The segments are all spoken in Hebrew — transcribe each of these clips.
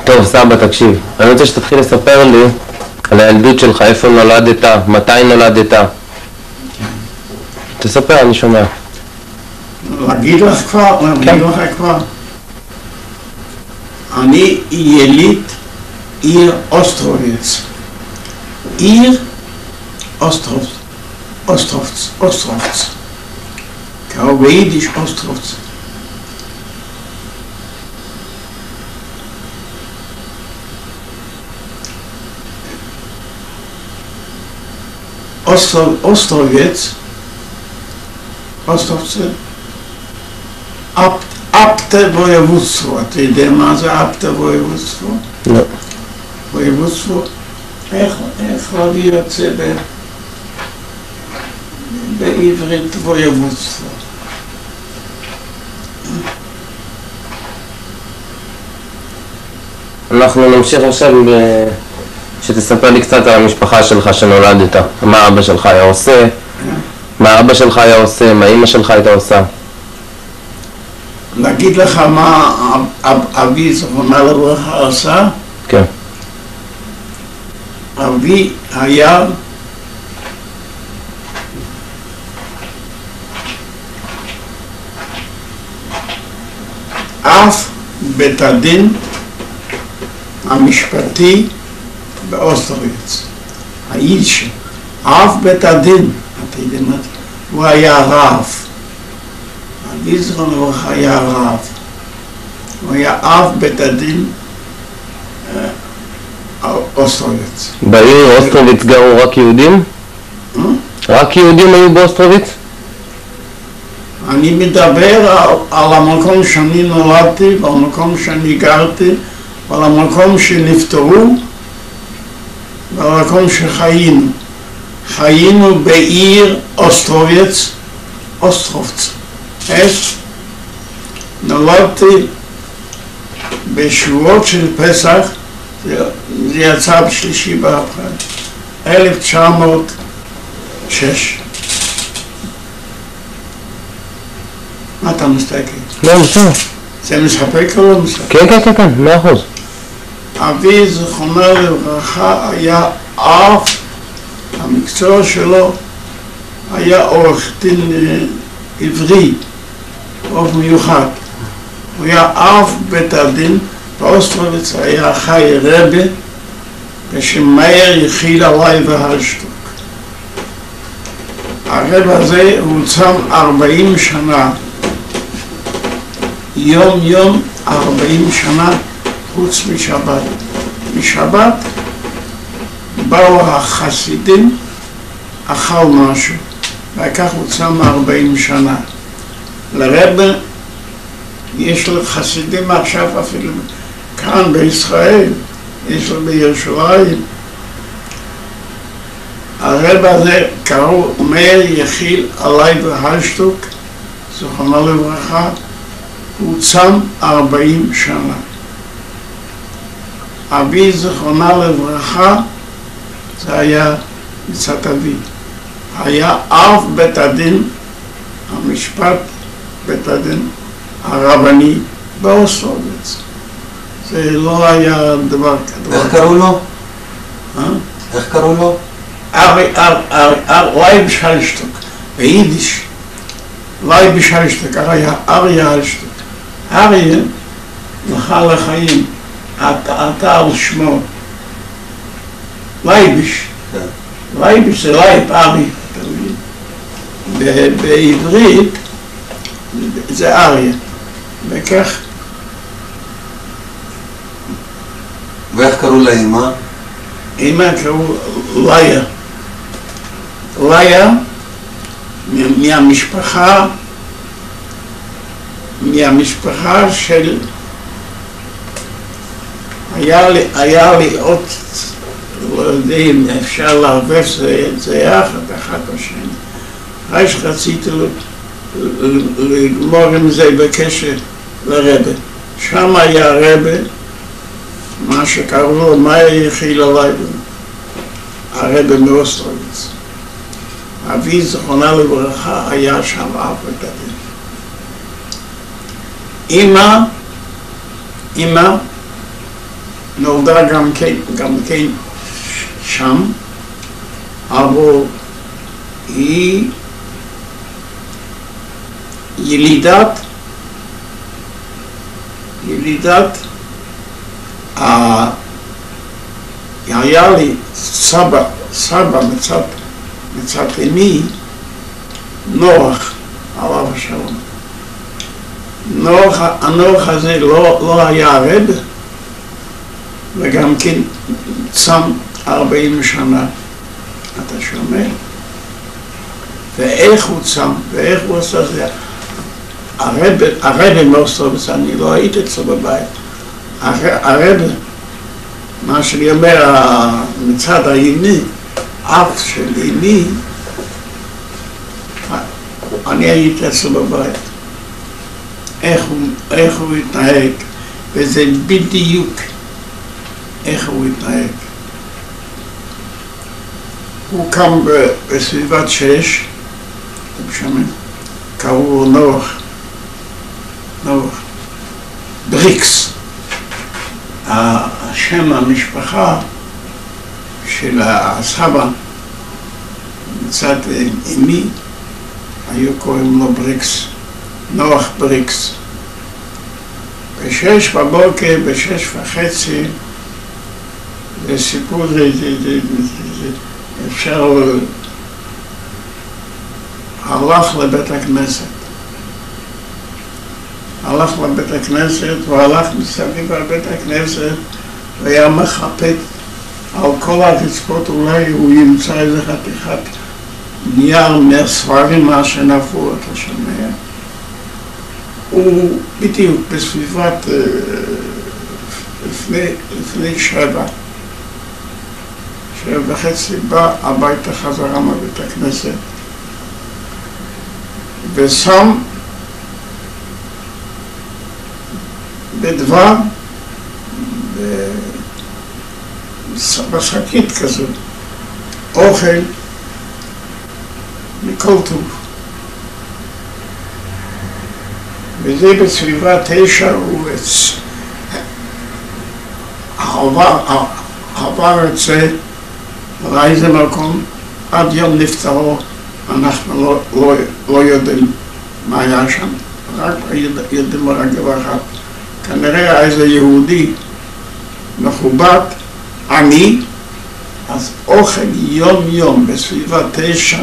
טוב, סבא, תקשיב. אני רוצה שתתחיל לספר לי על הילדות שלך, איפה נולדת, מתי נולדת. תספר, אני שומע. להגיד לך כבר, להגיד לך כבר. אני יליד עיר אוסטרוביץ. עיר אוסטרובץ. קראו ביידיש אוסטרובץ. Ostrowiec, Abte województwo. Ty יודע מה זה Abte województwo? לא. województwo, איך להביא את זה בעברית województwo? אנחנו נמשיך עכשיו שתספר לי קצת על המשפחה שלך שנולדת. מה אבא שלך היה עושה? מה אבא שלך היה עושה? מה אמא שלך הייתה עושה? להגיד לך מה אבי זכרונה לברכה עשה? כן. אבי היה אף בית הדין המשפטי באוסטרוביץ. האיש, אף בית הדין, אתה יודע מה? הוא היה רב. אבי זכרונה לברכה היה רב. הוא היה אף בית הדין אוסטרוביץ. בעיר אוסטרוביץ גרו רק יהודים? רק יהודים היו באוסטרוביץ? אני מדבר על המקום שאני נולדתי, ועל המקום שאני גרתי, ועל המקום שנפטרו, ועל המקום שחיינו. חיינו בעיר אוסטרובץ. נולדתי בשבועות של פסח, זה יצא בשלישי באפריל, 1906. מה אתה מסתכל? לא, בסדר. זה מספק או לא מספק? כן, 100%. אבי זכרונה לברכה היה אף, המקצוע שלו היה עורך דין עברי, עורך מיוחד. הוא היה אף בית הדין, באוסטרוביץ היה חי רבי, בשם מאיר יחיל עלי והרשטוק. הרב הזה הוא צם 40 שנה, יום 40 שנה, חוץ משבת. משבת באו החסידים, אכל משהו, וכך הוא צם 40 שנה. לרב יש לו חסידים עכשיו אפילו כאן בישראל, יש לו בירושלים. הרב הזה קראו מאיר יחיל עלי והרשטוק, זכרונו לברכה, הוא צם 40 שנה. אבי זכרונה לברכה, זה היה מצד אבי. היה אב בית הדין, המשפט בית הדין הרבני באוסטרוביץ. זה לא היה דבר כזה. איך קראו לו? איך קראו לו? לייבש הרשטוק, ביידיש. לייבש הרשטוק, אריה הרשטוק. אריה הלכה לחיים, אתה על שמו. לייבש. לייבש זה לייב, אריה. בעברית זה אריה. וכך. ואיך קראו לאמא? אמא קראו ליה. ליה מהמשפחה של היה לי עוד, לא יודע אם אפשר לערבב זה יחד אחד השני. אחרי שרציתי לגמור עם זה בקשר לרבא. שם היה רבא, מה שקראו לו מאיר יחיל עלי, הרבא מאוסטרוביץ. אבי זכרונה לברכה היה שם אף בית הדין. אמא אמא נולדה גם כן שם, אבל היא ילידת היה לי סבא מצד אמי, נוח, עליו השלום. הנוח הזה לא היה הרב, וגם כן צם 40 שנה, אתה שומע? ואיך הוא צם, ואיך הוא עושה זה. הרב מוסטובס, אני לא הייתי אצלו בבית. הרב, מה שאני אומר, מצד הימי, אף של ימי, אני הייתי אצלו בבית. איך הוא התנהג, וזה בדיוק איך הוא התנהג. הוא קם בסביבת 6, אתם שומעים? קראו נוח, בריקס. השם המשפחה של הסבא מצד אמי, היו קוראים לו בריקס, נוח בריקס. ב6 בבוקר, ב6:30, זה סיפור, אפשר, הלך לבית הכנסת, והלך מסביב על בית הכנסת, והיה מחפש על כל הרצפות, אולי הוא ימצא איזה חתיכת נייר מהספרים מה שנפלו, אתה שומע? הוא בדיוק בסביבת לפני 7:30 בא הביתה חזרה מבית הכנסת ושם בדבר בשקית כזו אוכל מכל טוב. וזה בסביבה 9 הוא עבר את זה לאיזה מקום, עד יום נפטרו אנחנו לא יודעים מה היה שם, רק יודעים רק דבר אחד, כנראה איזה יהודי מכובד, עני, אז אוכל יום בסביבה 9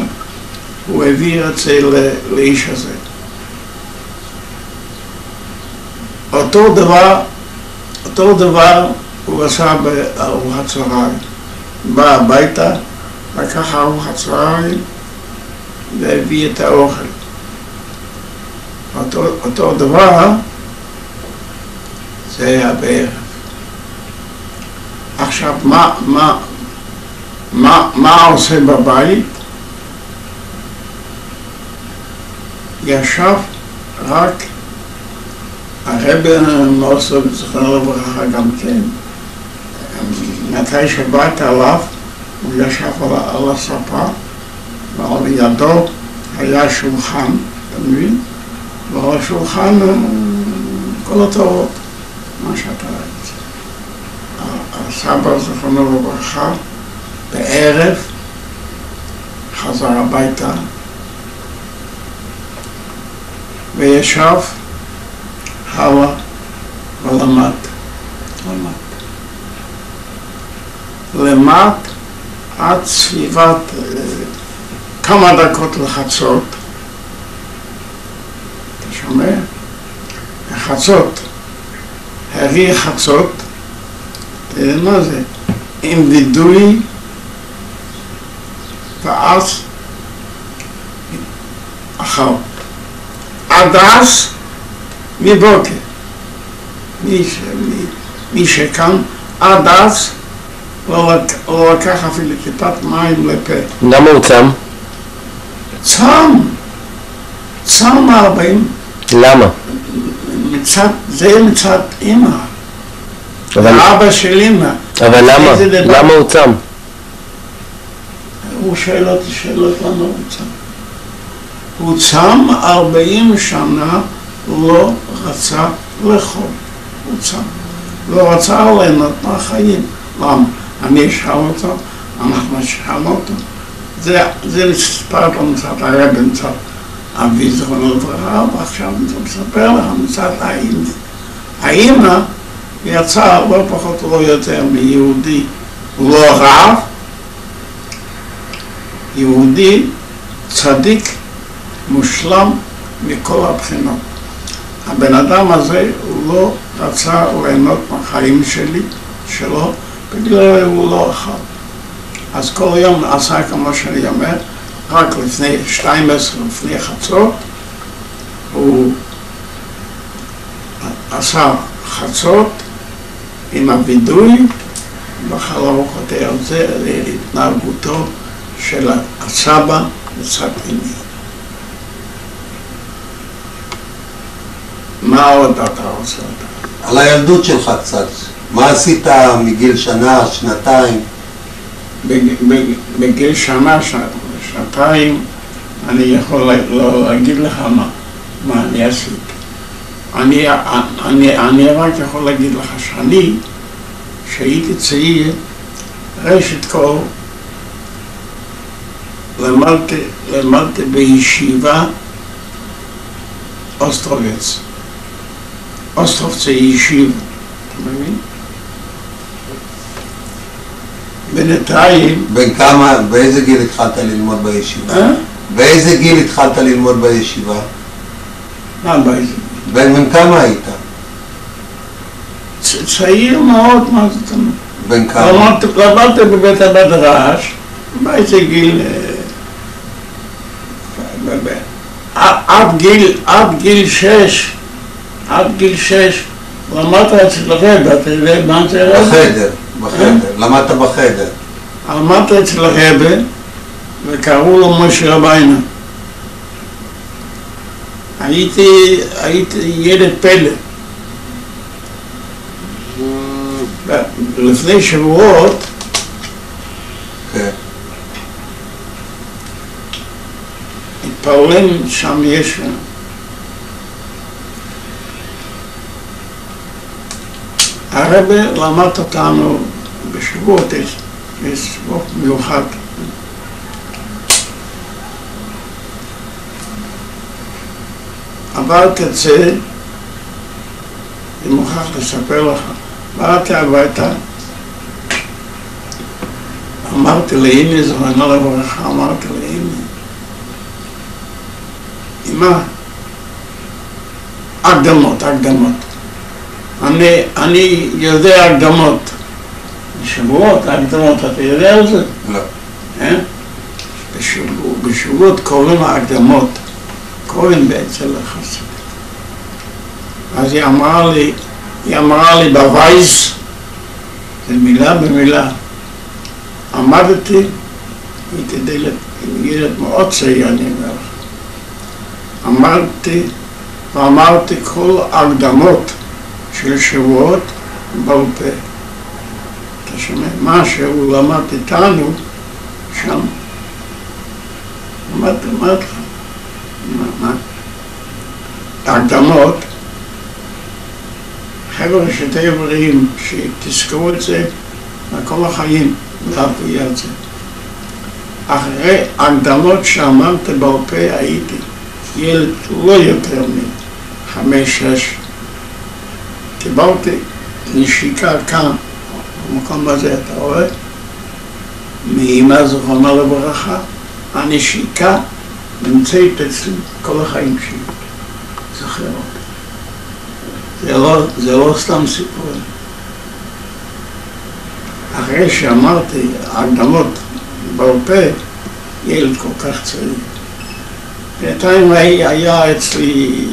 הוא העביר את זה לאיש הזה. אותו דבר הוא עשה בארוחת צהריים. בא הביתה, לקח ארוחת צהריים והביא את האוכל. אותו דבר זה היה בערב. עכשיו, מה עושה בבית? ישב רק הרב מוסטובס זכרונו לברכה גם כן. מתי שבאת עליו, הוא ישב על הספה, ועל ידו היה שולחן, אתה מבין? ועל השולחן כל התורות, מה שאתה ראית. הסבא זכרונו לברכה, בערב חזר הביתה, וישב הלאה ולמד. למד עד סביבת כמה דקות לחצות. אתה שומע? חצות, הרי חצות, תראה מה זה? עם וידוי, ואז אכל. עד אז מבוקר. מי שכאן עד אז לא לקח אפילו טיפת מים לפה. למה הוא צם? צם 40. למה? זה מצד אמא. אבא של אמא. אבל למה הוא צם? הוא שואל אותי שאלות למה הוא צם. הוא צם 40 שנה, לא רצה לאכול. החוצה. לא רצה ליהנות מהחיים. למה? אני אשאל אותו, אנחנו נשאל אותו. זה סיפר לנו מצד הרב, מצד אבי זכרונו לברכה, ועכשיו אני מספר לך מצד האמא. האמא יצאה לא פחות ולא יותר מיהודי לא רב, יהודי צדיק מושלם מכל הבחינות. הבן אדם הזה הוא לא רצה ליהנות מהחיים שלו, בגלל הוא לא אכל. אז כל יום עשה כמו שאני אומר, רק לפני 12 לפני חצות, הוא עשה חצות עם הווידוי בחל ארוחת ערב. זה להתנהגותו של הסבא מצד אמי. מה עוד אתה רוצה לדעת? על הילדות שלך קצת. מה עשית מגיל שנה, שנתיים? בגיל שנה, שנתיים, אני יכול להגיד לך מה אני עשיתי. אני רק יכול להגיד לך שהייתי צעיר, ראשית כל, למדתי בישיבה אוסטרובץ. אוסטרובץ זה ישיבה, אתה מבין? בינתיים... באיזה גיל התחלת ללמוד בישיבה? באיזה גיל התחלת ללמוד בישיבה? מה באיזה גיל? בן כמה היית? צעיר מאוד, מה זאת אומרת? בן כמה? למדתי בבית המדרש, באיזה גיל... עד גיל 6 למדת אצל הרב, אתה יודע מה זה הרב? בחדר, למדת בחדר. למדת אצל הרב וקראו לו משה רביינה. הייתי ילד פלא. לפני שבועות התפעלים שם יש הרב למד אותנו בשבועות, יש שבועות מיוחד. עברתי את זה, אני מוכרח לספר לך, באתי הביתה, אמרתי לאמי, זכרונו לברכה, אמרתי לאמי, אמא, הקדמות. אני יודע הקדמות. בשבועות, הקדמות, אתה יודע על זה? לא. בשבועות קוראים ההקדמות, קוראים בעצם לחסד. אז היא אמרה לי בווייס, זה מילה במילה. עמדתי, הייתי ילד מאוד צעיר, אני אומר לך. ואמרתי כל ההקדמות של שבועות בעל פה. אתה שומע? מה שהוא למד איתנו שם. אמרתי לך, מה? ההקדמות, חבר'ה שתהיו בריאים, שתזכרו את זה לכל החיים, להביא את זה. אחרי ההקדמות שאמרתי בעל פה הייתי ילד לא יותר מ5-6. קיבלתי נשיקה כאן, במקום הזה, אתה רואה? מאמא זכרונה לברכה, הנשיקה נמצאת אצלי כל החיים שלי. זוכר אותי. זה לא סתם סיפור. אחרי שאמרתי הקדמות בעל פה, ילד כל כך צעיר. בינתיים היה אצלי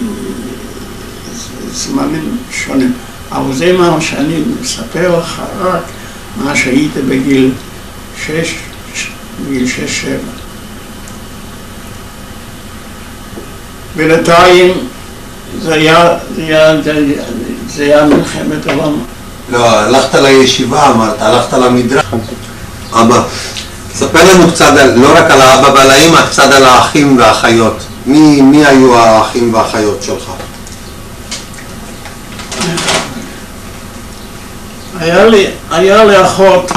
זמנים שונים. אבל זה מה שאני מספר לך רק מה שהייתי בגיל 6-7. בינתיים זה היה מלחמת עולם. לא, הלכת לישיבה, אמרת, הלכת למדרש. אבא, ספר לנו קצת, לא רק על האבא ועל האמא, קצת על האחים והאחיות. מי היו האחים והאחיות שלך? היה לי אחות,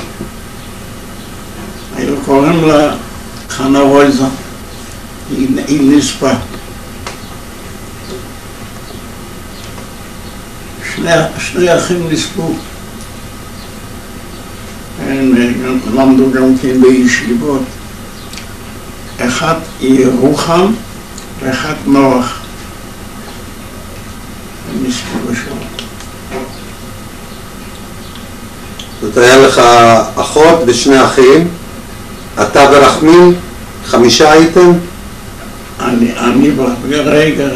היו קוראים לה חנה רויזה, היא נספה. שני אחים נספו. הם למדו גם כן בישיבות. אחד ירוחם ואחד נוח. הם נספו בשואה. זאת היה לך אחות ושני אחים, אתה ורחמים, 5 הייתם? רגע.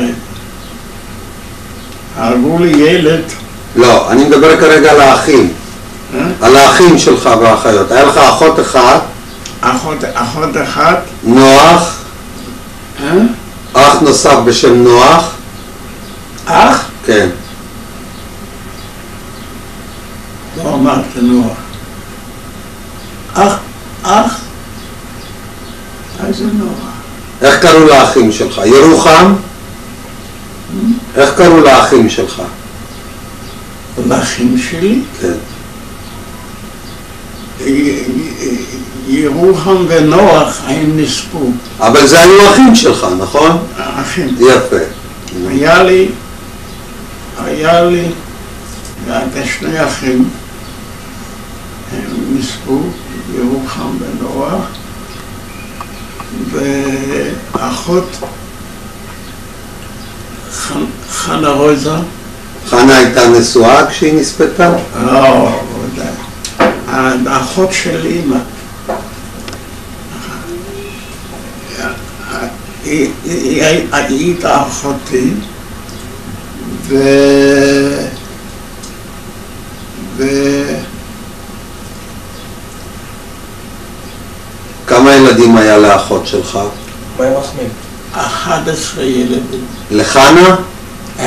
הרגו לי ילד. לא, אני מדבר כרגע על האחים. על האחים שלך והאחיות. היה לך אחות אחת. אחות אחת. נוח. אח נוסף בשם נוח. אח? כן. לא אמרת נוח. אח? איזה נוח? איך קראו לאחים שלך? ירוחם? איך קראו לאחים שלך? לאחים שלי? כן. ירוחם ונוח הם נספו. אבל זה היו אחים שלך, נכון? אחים. יפה. היה לי שני אחים, הם נספו, ירוחם ונוח, ואחות חנה רויזה. חנה הייתה נשואה כשהיא נספתה? לא, האחות של אמא. היא הייתה אחותי, כמה ילדים היה לאחות שלך? 11 ילדים. לחנה?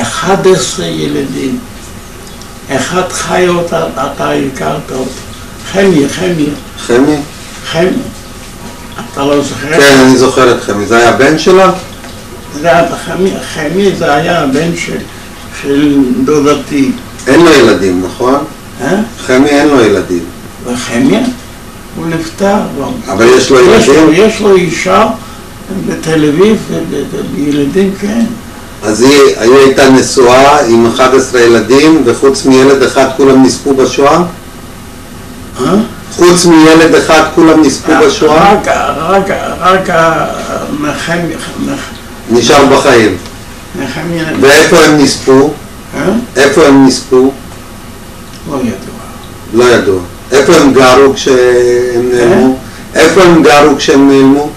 11 ילדים. אחד חי אותה, אתה הכרת אותה. חמי. אתה לא זוכר? כן, אני זוכר את חמי. זה היה הבן שלה? חמי זה היה הבן של דודתי. אין לו ילדים, נכון? חמי אין לו ילדים. וחמי? הוא נפטר. אבל יש לו ילדים? יש לו אישה בתל אביב, וילדים כן. אז היא הייתה נשואה עם 11 ילדים, וחוץ מילד אחד כולם נספו בשואה? חוץ מילד אחד כולם נספו בשואה? רק נחמיה. נשאר בחיים. ואיפה הם נספו? איפה הם נספו? לא ידוע. איפה הם גרו כשהם נעלמו? איפה הם גרו כשהם נעלמו?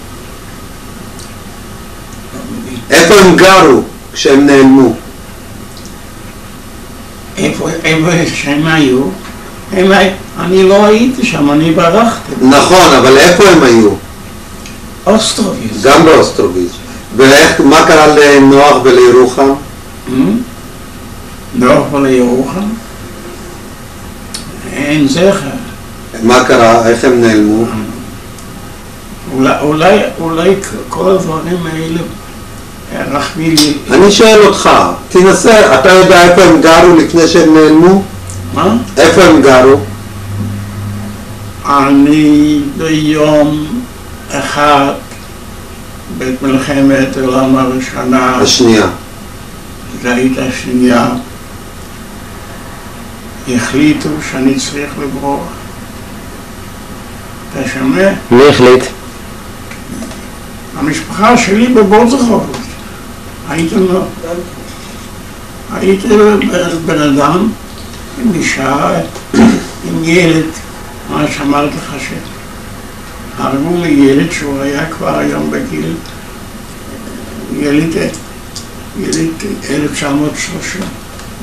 איפה הם גרו כשהם נעלמו? איפה שהם היו? אני לא הייתי שם, אני ברחתי. נכון, אבל איפה הם היו? אוסטרוביץ. גם באוסטרוביץ. ומה קרה לנוח ולירוחם? נוח ולירוחם? אין זכר. מה קרה? איך הם נעלמו? אולי כל הדברים האלה רחמי לי. אני שואל אותך, תנסה, אתה יודע איפה הם גרו לפני שהם נעלמו? מה? איפה הם גרו? אני ביום אחד בית מלחמת העולם הראשונה. השנייה. זה הייתה השנייה. החליטו שאני צריך לברוח. אתה שומע? מי החליט? המשפחה שלי בבוזרוב. הייתי בן אדם עם אישה, עם ילד, מה שאמרתי לך הרגו לי ילד שהוא היה כבר היום בגיל, ילד 1930,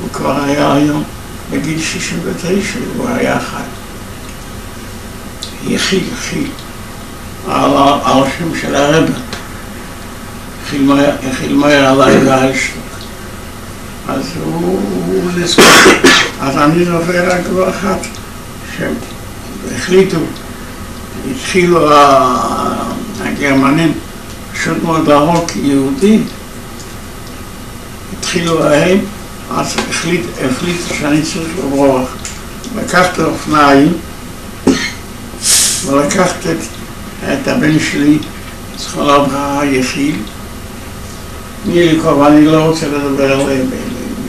הוא כבר היה היום בגיל 69, הוא היה חי. יחיל על השם של הרב, יחיל מהר עליי ואשתו. אז הוא נזכר. אז אני זוכר רק דבר אחד, שהחליטו, התחילו הגרמנים פשוט מאוד להרוג יהודי, התחילו להם, אז החליטו שאני צריך לברוח לקחת אופניים ולקחת את הבן שלי, זכרונו לברכה, יחיל. תני לי כובע, אני לא רוצה לדבר עליהם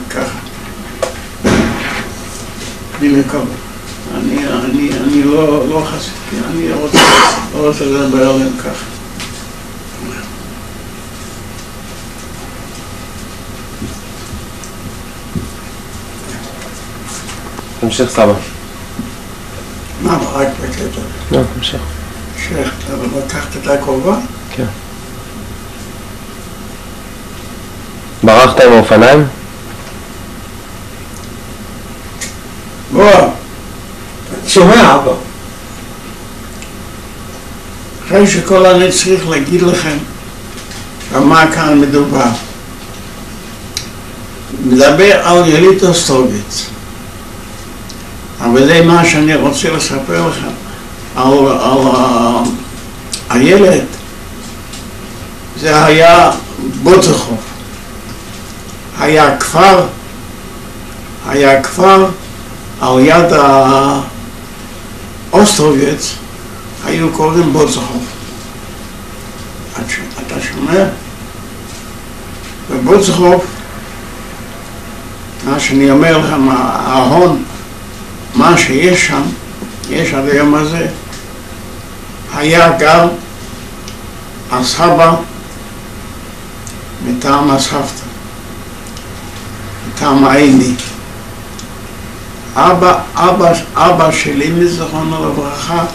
ככה. תני לי כובע. אני לא חסיד, אני לא רוצה לדבר עליהם ככה. תמשיך סבא. מה, רק בקטע? לא, תמשיך. לקחת את הכובע? כן. ברחת עם האופניים? בוא. שומע אבא. אחרי שכל אני צריך להגיד לכם על מה כאן מדובר. מדבר על יליד אוסטרוביץ. אבל זה מה שאני רוצה לספר לכם על הילד. זה היה בוצחוב. היה כפר על יד אוסטרוביץ, היו קוראים בוצחוב. אתה שומע? בבוצחוב, מה שאני אומר לכם, ההון, מה שיש שם, יש עד היום הזה, היה גר הסבא מטעם הסבתא, מטעם האמי. אבא שלי מזכרונו לברכה,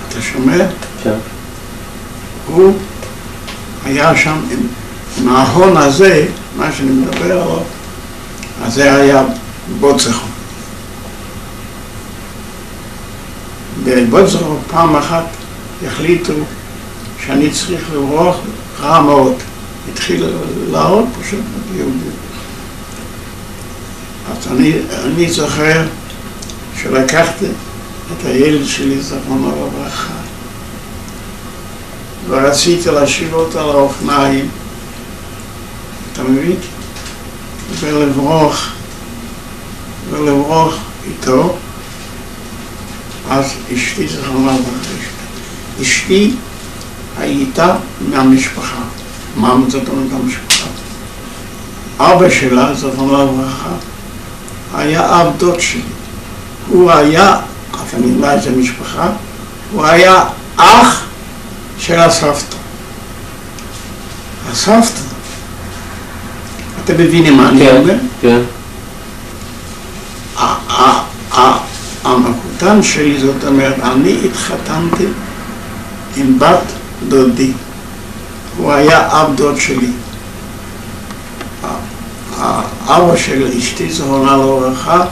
אתה שומע? כן. הוא היה שם עם ההון הזה, מה שאני מדבר עליו, אז זה היה בוצחוב. בבוצחוב פעם אחת החליטו שאני צריך לברוח רע מאוד. התחיל להראות פשוט יהודי. אז אני זוכר שלקחתי את הילד שלי, זכרונו לברכה, ורציתי להשיב אותו על האופניים, אתה מבין? ולברוח איתו. אז אשתי, זכרונו לברכה, אשתי הייתה מהמשפחה. מה זאת אומרת המשפחה? אבא שלה, זכרונו לברכה, היה אב דוד שלי. הוא היה, אתה נראה איזה משפחה, הוא היה אח של הסבתא. הסבתא, אתה מבינים מה אני אומר? כן. המקוטן שלי, זאת אומרת, אני התחתנתי עם בת דודי. הוא היה אב דוד שלי. האבא של אשתי, זכרונה לברכה,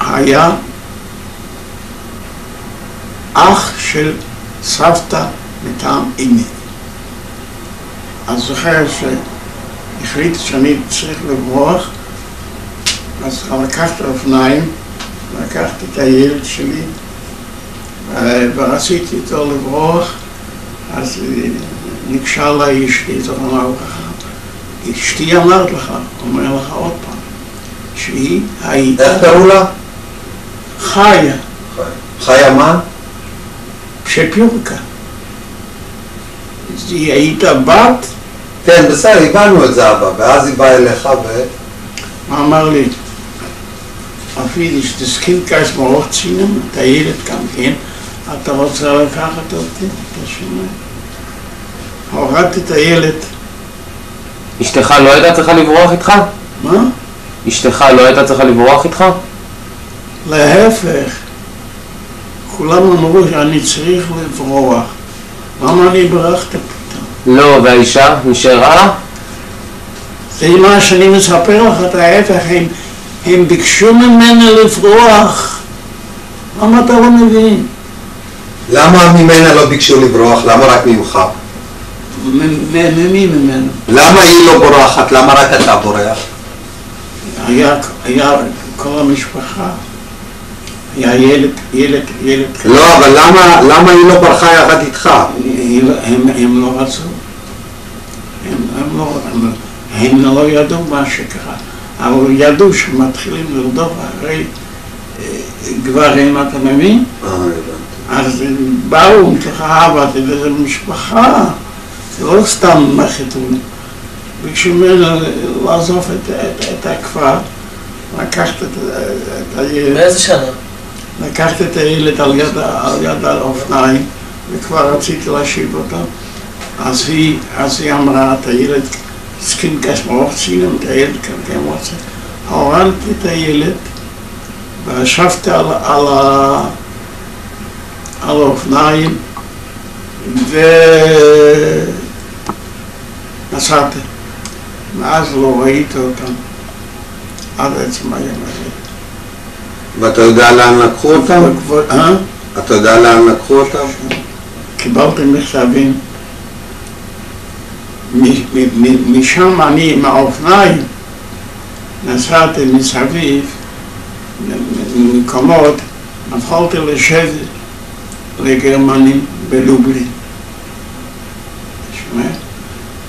היה אח של סבתא מטעם אמי. אז זוכר שהחליט שאני צריך לברוח, אז לקחתי אופניים, לקחתי את הילד שלי ורציתי איתו לברוח. אז נקשר לה אשתי, זכרונה לברכה. אשתי אמרת לך, אומר לך עוד פעם, שהיא הייתה... איך קראו לה? חיה. חיה מה? שפיורקה. היא הייתה בת... כן, בסדר, הבנו את זה אבא, ואז היא באה אליך מה אמר לי? אפילו שתסכים כעס מרוך צינם, את הילד כאן, כן? אתה רוצה לקחת אותי? אתה שומע? הורדתי את הילד. אשתך לא הייתה צריכה לברוח איתך? מה? אשתך לא הייתה צריכה לברוח איתך? להפך. כולם אמרו שאני צריך לברוח. למה אני ברחת פתאום? לא, והאישה נשארה? זה מה שאני מספר לך, את ההפך. הם ביקשו ממנה לברוח. למה אתה לא מבין? למה ממנה לא ביקשו לברוח? למה רק ממך? ממי ממנו? למה היא לא בורחת? למה רק אתה בורח? היה כל המשפחה. היה ילד. לא, אבל למה היא לא ברחה יחד איתך? הם לא רצו. הם לא ידעו מה שקרה, אבל ידעו שמתחילים לרדוף אחרי גברים, אתה מבין? אז באו, ככה עבדתי לאיזו משפחה, זה לא סתם מחתונה. ביקשו ממנו לעזוב את הכפר, לקחת את הילד. באיזה שנה? לקחת את הילד על יד האופניים, וכבר רציתי להשיב אותו. אז היא אמרה, את הילד, סכין כשמוך צילם את הילד כרגע רוצה. הורדתי את הילד, וישבתי על האופניים, ונסעתי. ואז לא ראיתי אותם, עד עצם היום הזה. ואתה יודע לאן לקחו אותם? אתה יודע לאן לקחו אותם? קיבלתי מכתבים. משם אני עם האופניים נסעתי מסביב למקומות, נפלתי לשבת לגרמנים בלובלין.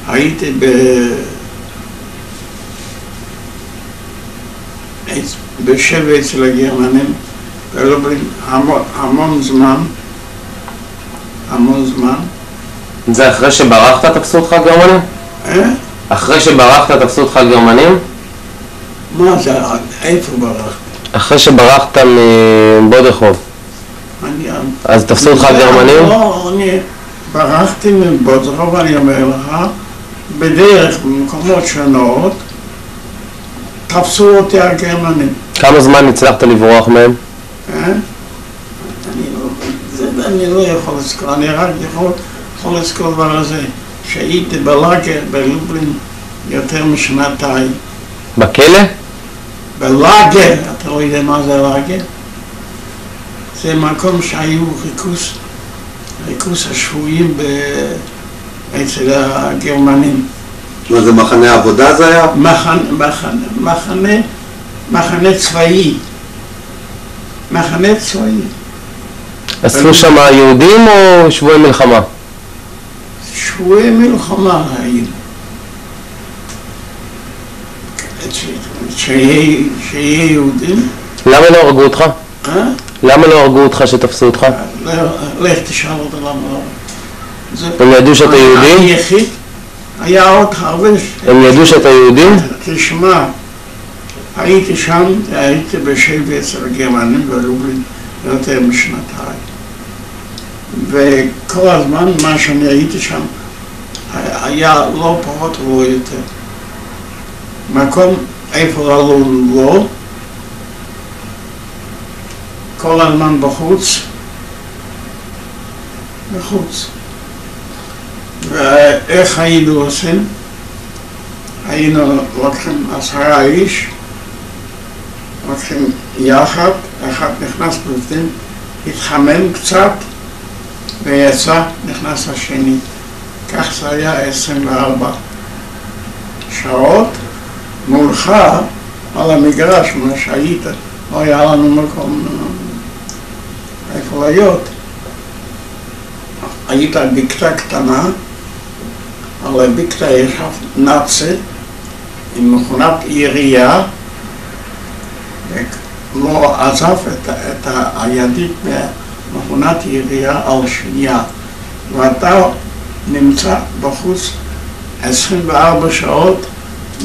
הייתי בשבט אצל הגרמנים בלובלין המון זמן. זה אחרי שברחת תפסו אותך גרמנים? אחרי שברחת תפסו אותך גרמנים? מה זה? איפה ברחת? אחרי שברחת מבודרחוב. אז תפסו אותך גרמנים? לא, אני ברחתי מבודרחוב, אני אומר לך, בדרך במקומות שונות, תפסו אותי הגרמנים. כמה זמן הצלחת לברוח מהם? אני לא יכול לזכור, אני רק יכול לזכור דבר הזה, שהייתי בלאגר בלובלין יותר משנתיים. בכלא? בלאגר, אתה לא יודע מה זה לאגר? זה מקום שהיו ריכוז השבויים אצל הגרמנים. מה זה, מחנה עבודה זה היה? מחנה צבאי. מחנה צבאי. אספו שם יהודים או שבויי מלחמה? שבויי מלחמה היו. שיהיה יהודים. למה לא הרגו אותך? למה לא הרגו אותך שתפסו אותך? לך תשאל אותה למה לא. הם ידעו שאתה יהודי? אני יחיד. היה עוד הרבה. הם ידעו שאתה יהודי? תשמע, הייתי שם, הייתי בשבט אצל הגרמנים בלובלין יותר משנתיים. וכל הזמן מה שאני הייתי שם היה לא פחות ולא יותר. מקום איפה עלו לא, כל הזמן בחוץ. ואיך היינו עושים? היינו לוקחים 10 איש, לוקחים יחד, אחד נכנס בפנים, התחמם קצת ויצא, נכנס השני. כך זה היה 24 שעות מולך על המגרש, מה שהיית, לא היה לנו מקום איפה להיות. היית בקתה קטנה, על הבקתה ישב נאצי עם מכונת ירייה ולא עזב את הידית במכונת ירייה על שנייה, ואתה נמצא בחוץ 24 שעות,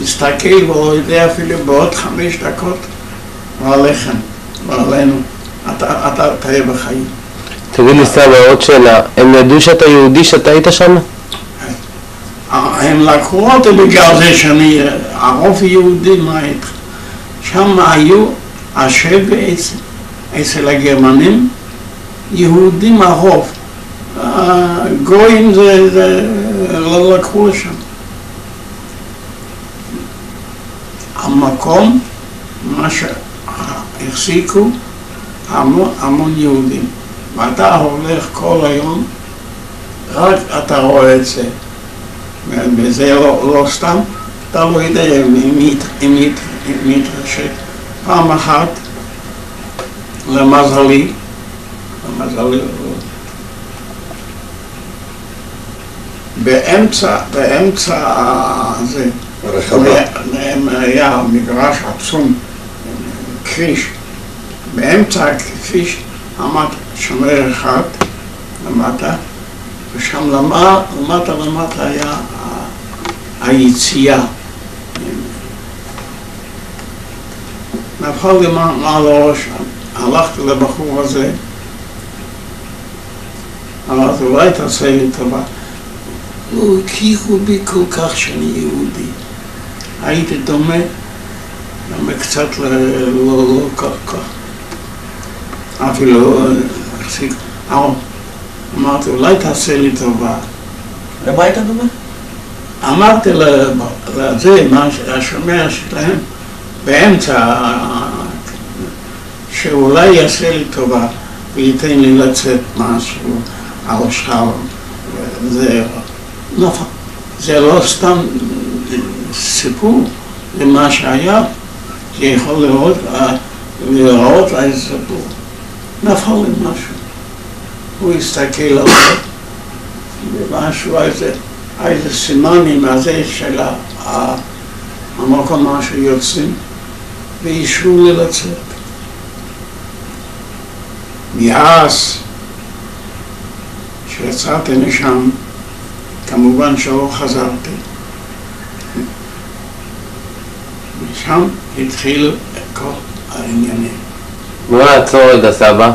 מסתכל ולא יודע אפילו בעוד 5 דקות ועליכם ועלינו, אתה תהיה בחיים. תגיד לי סבא, עוד שאלה, הם ידעו שאתה יהודי, שאתה היית שם? הם לקחו אותי בגלל זה שאני הרוב יהודי, מה איתך? שם היו השבט אצל הגרמנים, יהודים הרוב. גויים זה לא לקחו לשם. המקום, מה שהחזיקו, המון יהודים. ואתה הולך כל היום, רק אתה רואה את זה. וזה לא סתם, אתה לא יודע אם יתרשק. פעם אחת, למזלי, באמצע זה, הרחבה. היה מגרש עצום, כביש. באמצע הכביש עמד שומר אחד למטה, ושם למטה היה היציאה. נפל לי מעל הראש, הלכתי לבחור הזה, אמרתי, אולי תעשה לי טובה. לא הכירו בי כל כך שאני יהודי. הייתי דומה קצת לא כך. אפילו החזיק. אמרתי, אולי תעשה לי טובה. למה היית דומה? אמרתי לזה, השומר שלהם, באמצע, שאולי יעשה לי טובה וייתן לי לצאת משהו על שלום. זה לא סתם סיפור, זה מה שהיה, זה יכול לראות איזה סיפור. נפל לי משהו. הוא הסתכל עליו, ומשהו, איזה סימנים הזה של המקום מה שיוצאים, ואישרו לי לצאת. מאז שיצאתי משם, כמובן שלא חזרתי. משם התחילו כל העניינים. בוא נעצור רגע סבא,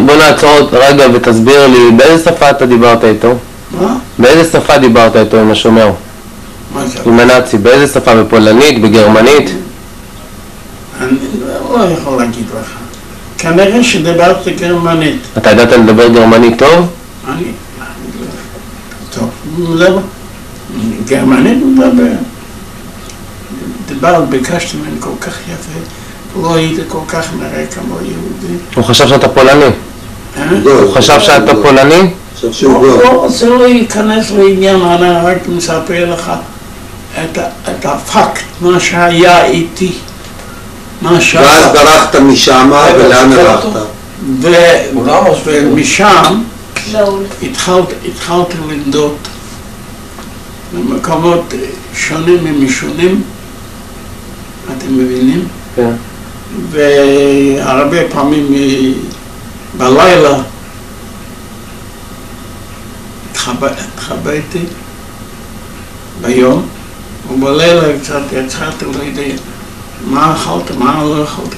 בוא נעצור רגע ותסביר לי באיזה שפה אתה דיברת איתו? מה? באיזה שפה דיברת איתו עם השומר? מה זה? עם הנאצי, באיזה שפה? בפולנית? בגרמנית? אני לא יכול להגיד לך. כנראה שדיברתי גרמנית. אתה ידעת לדבר גרמנית טוב? טוב, למה? גרמנית מדבר. ביקשתי ממני כל כך יפה, לא הייתי כל כך נראה כמו יהודי. הוא חשב שאתה פולני. הוא חשב שאתה פולני? זה לא ייכנס לעניין, אני רק מספר לך את הפקט, מה שהיה איתי. ואז ברחת משם, ולאן ברחת? ומשם התחלתי לנדוד במקומות שונים ומשונים, אתם מבינים? כן. והרבה פעמים בלילה התחבאתי ביום, ובלילה קצת יצאתי לידי מה אכלתי, מה לא אכלתי,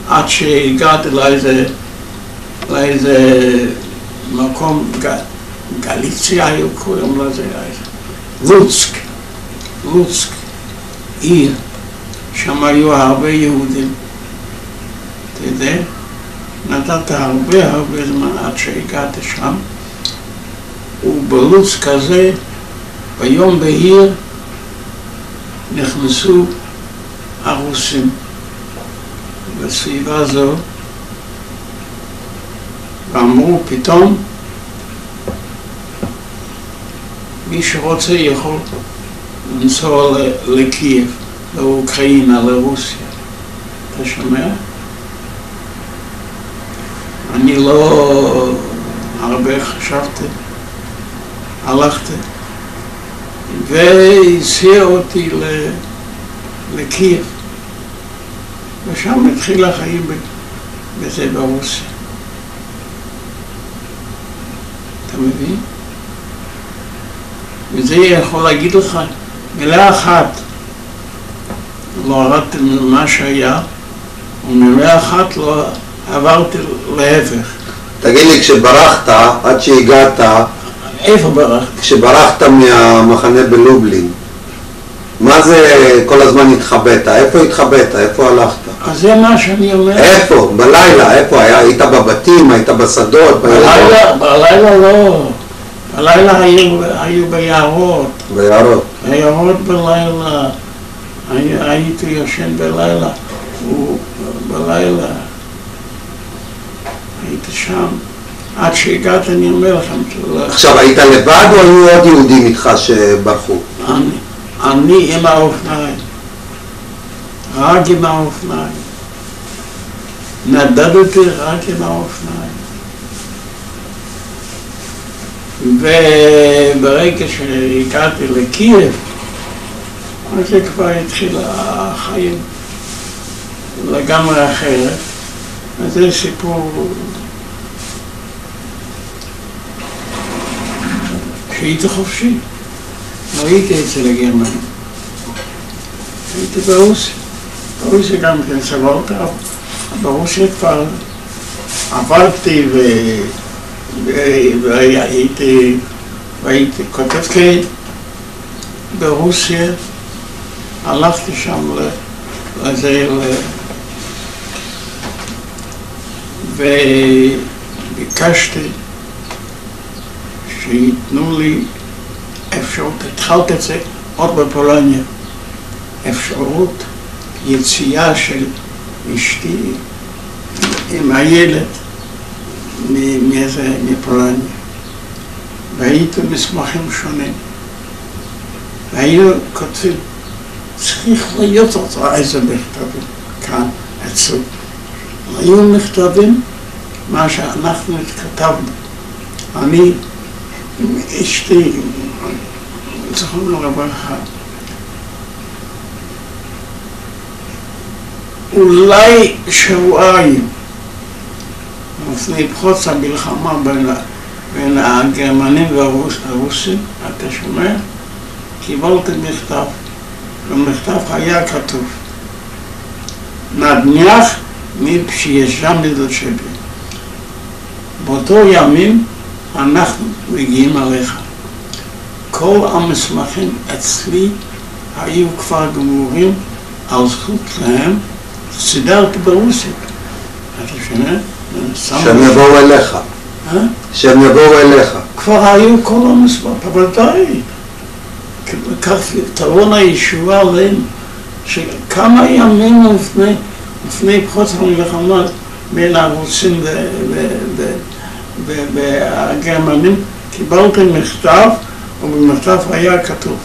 עד שהגעתי לאיזה מקום, גליציה היו קוראים לזה, לוצק, עיר, שם היו הרבה יהודים, אתה יודע, נתת הרבה זמן עד שהגעתי שם, ובלוצק הזה, ביום בהיר, נכנסו הרוסים בסביבה זו, ואמרו פתאום, מי שרוצה יכול לנסוע לקייב, לאוקראינה, לרוסיה. אתה שומע? אני לא הרבה חשבתי, הלכתי, והסיע אותי לקייב, ושם התחיל החיים בזה ברוסיה. אתה מבין? וזה יכול להגיד לך מילה אחת, לא ירדתי ממה שהיה, ומילה אחת לא עברתי להפך. תגיד לי, כשברחת, עד שהגעת, איפה ברחת? כשברחת מהמחנה בלובלין, מה זה כל הזמן התחבאת? איפה התחבאת? איפה הלכת? אז זה מה שאני אומר. איפה? בלילה? איפה? היית בבתים? היית בשדות? בלילה לא. בלילה היו ביערות. ביערות? ביערות בלילה. הייתי יושן בלילה. ובלילה הייתי שם. עד שהגעת אני אומר לכם. עכשיו, היית לבד או היו עוד יהודים איתך שברחו? אני עם האופניים. רק עם האופניים. נדדתי רק עם האופניים. וברגע שהגעתי לקייב, אז זה כבר התחיל החיים לגמרי אחרת. אז זה סיפור שהייתי חופשי. לא הייתי אצל הגרמנים. הייתי ברוסיה. ברוסיה גם כן סבלתי, ברוסיה כבר עברתי והייתי כותב כן ברוסיה, הלכתי שם לזה וביקשתי שיתנו לי אפשרות, התחלתי את זה עוד בפולניה, אפשרות יציאה של אשתי עם הילד מפולניה. והייתי מסמכים שונים. והיינו כותבים, צריך להיות איזה מכתבים כאן אצלי. היו מכתבים, מה שאנחנו כתבנו. אני עם אשתי, זכרונו לברכה, אולי שבועיים לפני פרוץ המלחמה בין הגרמנים והרוסים, אתה שומע? קיבלתי מכתב, במכתב היה כתוב נדניח מפשישה מדלשבי. באותו ימים אנחנו מגיעים עליך. כל המסמכים אצלי היו כבר גמורים על זכות להם, סידרתי ברוסית. אתה שומע? שהם יבואו אליך. שהם יבואו אליך. כבר היו כל המסמכים, אבל די. כך תבון הישועה עליהם, שכמה ימים לפני פרוץ המלחמה בין הרוסים והגרמנים קיבלתי מכתב, ובמכתב היה כתוב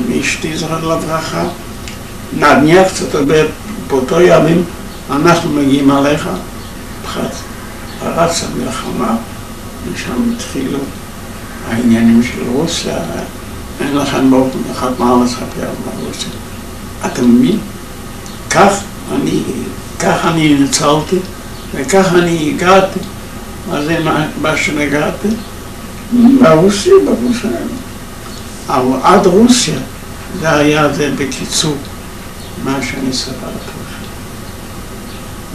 מאשתי זכרונו לברכה, נדניח, זאת אומרת, באותו ימים אנחנו מגיעים עליך, פרץ המלחמה, ושם התחילו העניינים של רוסיה, אין לכם באופן אחד מה לספר על רוסיה. אתה מבין? כך אני ניצלתי, וכך אני הגעתי. מה זה מה שנגעתי? ברוסיה, אבל עד רוסיה זה היה זה בקיצור מה שאני ספרתי.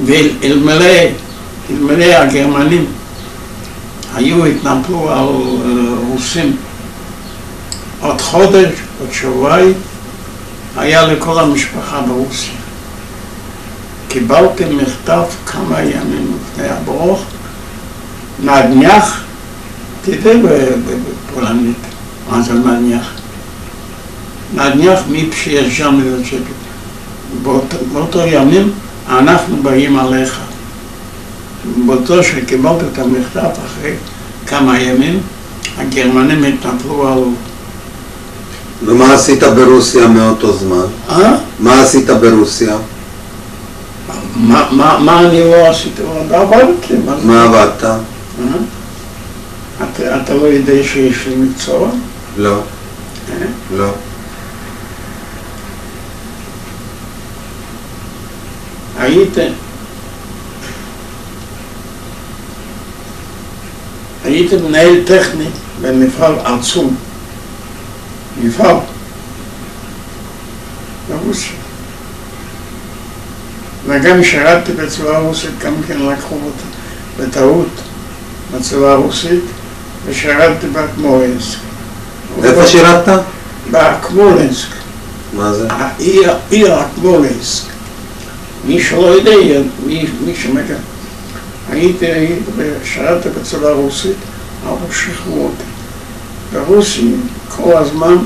ואלמלא הגרמנים התנפלו על רוסים עוד חודש, עוד שבועיים, היה לכל המשפחה ברוסיה. קיבלתי מכתב כמה ימים לפני הברוך, נדניח, תדע בפולנית, מה זה נדניח? נדניח מפשישה מדלשבי. באותו ימים אנחנו באים עליך. באותו שקיבלתי את המכתב אחרי כמה ימים, הגרמנים התנפלו על... ומה עשית ברוסיה מאותו זמן? מה עשית ברוסיה? מה אני לא עשיתי? עבדתי. מה עבדת? אתה לא יודע שיש לי מקצוע? לא. לא. הייתי מנהל טכני במפעל עצום. מפעל. ברוסיה. וגם שירתתי בצבא הרוסית, גם כן לקחו אותי בטעות בצבא הרוסית, ושירתתי באקמולנסק. איפה שירתת? באקמולנסק. מה זה? העיר אקמולנסק. מי שלא יודע, מי שמכיר. שירתתי בצבא הרוסית, אבל שחררו אותי. ברוסים כל הזמן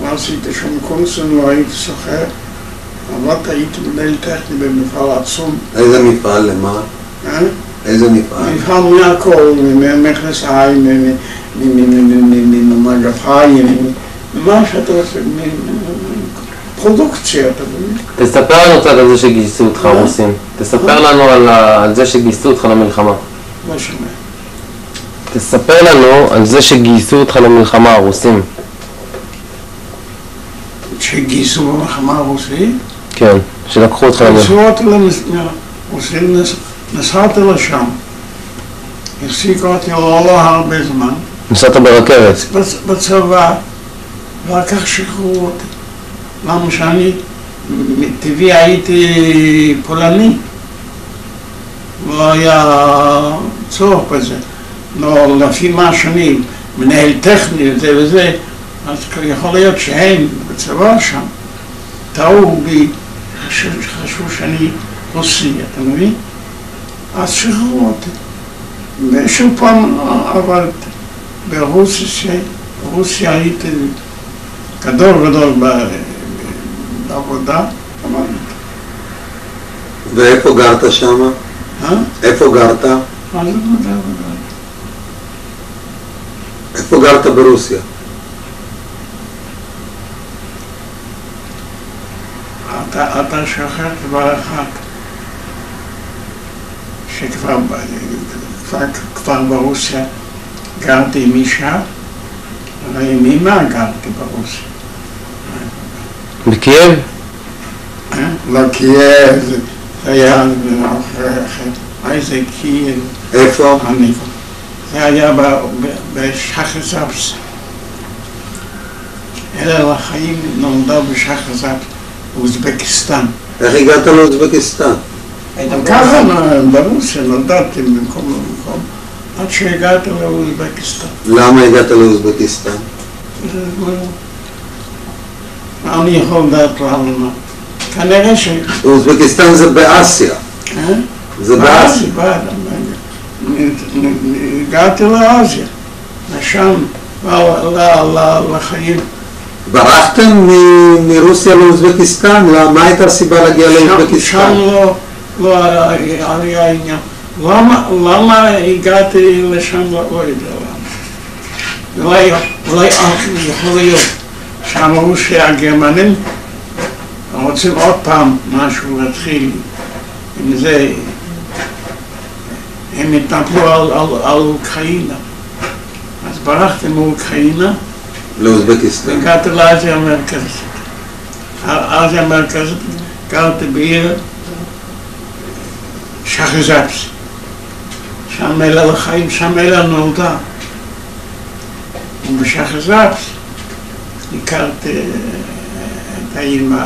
לא עשיתי שום קורסים, לא הייתי סוחר. עבדת, הייתי מנהל טכני במפעל עצום. איזה מפעל? למה? איזה מפעל? מפעל מהכל, ממכנס העין, ממגפיים, ממה שאתה רוצה, פרודוקציה, אתה מבין? תספר לנו קצת על זה שגייסו אותך רוסים. תספר לנו על זה שגייסו אותך למלחמה. לא שומע. תספר לנו על זה שגייסו אותך למלחמה, הרוסים. שגייסו במלחמה הרוסית, כן, שלקחו אותך גייסו אותי לרוסית, נסעתי לשם. הפסיקו אותי לא הרבה זמן. נסעת ברכבת. בצבא, ואחר כך שחררו אותי. למה שאני מטבעי הייתי פולני. לא היה צורך בזה. לא, לפי מה שאני מנהל טכני וזה וזה, אז יכול להיות שהם בצבא שם טעו בי, חשבו שאני רוסי, אתה מבין? אז שחררו אותי. ושוב פעם עבדתי ברוסיה הייתי גדול בעבודה, עבדתי. ואיפה גרת שם? איפה גרת? מה זה עבודה? איפה גרת ברוסיה? אתה שוכח דבר אחד, שכבר ברוסיה גרתי עם אישה, אבל עם אמא גרתי ברוסיה. בקייב? לא קייב, זה היה איזה קייב. איפה? זה היה בשחרזאבס. אלה החיים נולדה בשחרזאבס, אוזבקיסטן. איך הגעת לאוזבקיסטן? ככה ברוסיה נולדתי במקום למקום, עד שהגעתי לאוזבקיסטן. למה הגעת לאוזבקיסטן? אני יכול לדעת למה. כנראה ש... אוזבקיסטן זה באסיה. זה באסיה. הגעתי לאסיה, ושם לחיים. ברחתם מרוסיה לאוזבקיסטן? מה הייתה הסיבה להגיע לאוזבקיסטן? שם לא היה עניין. למה הגעתי לשם? לא יודע למה. אולי יכול להיות שאמרו שהגרמנים רוצים עוד פעם משהו להתחיל עם זה. הם התנפלו על אוקראינה. אז ברחתי מאוקראינה. לאוזבקיסטן. הגעתי לאסיה המרכזית. אסיה המרכזית גרתי בעיר שחרזאבס. שם אלה לחיים, שם אלה נולדה. ובשחרזאבס הכרתי את האמא,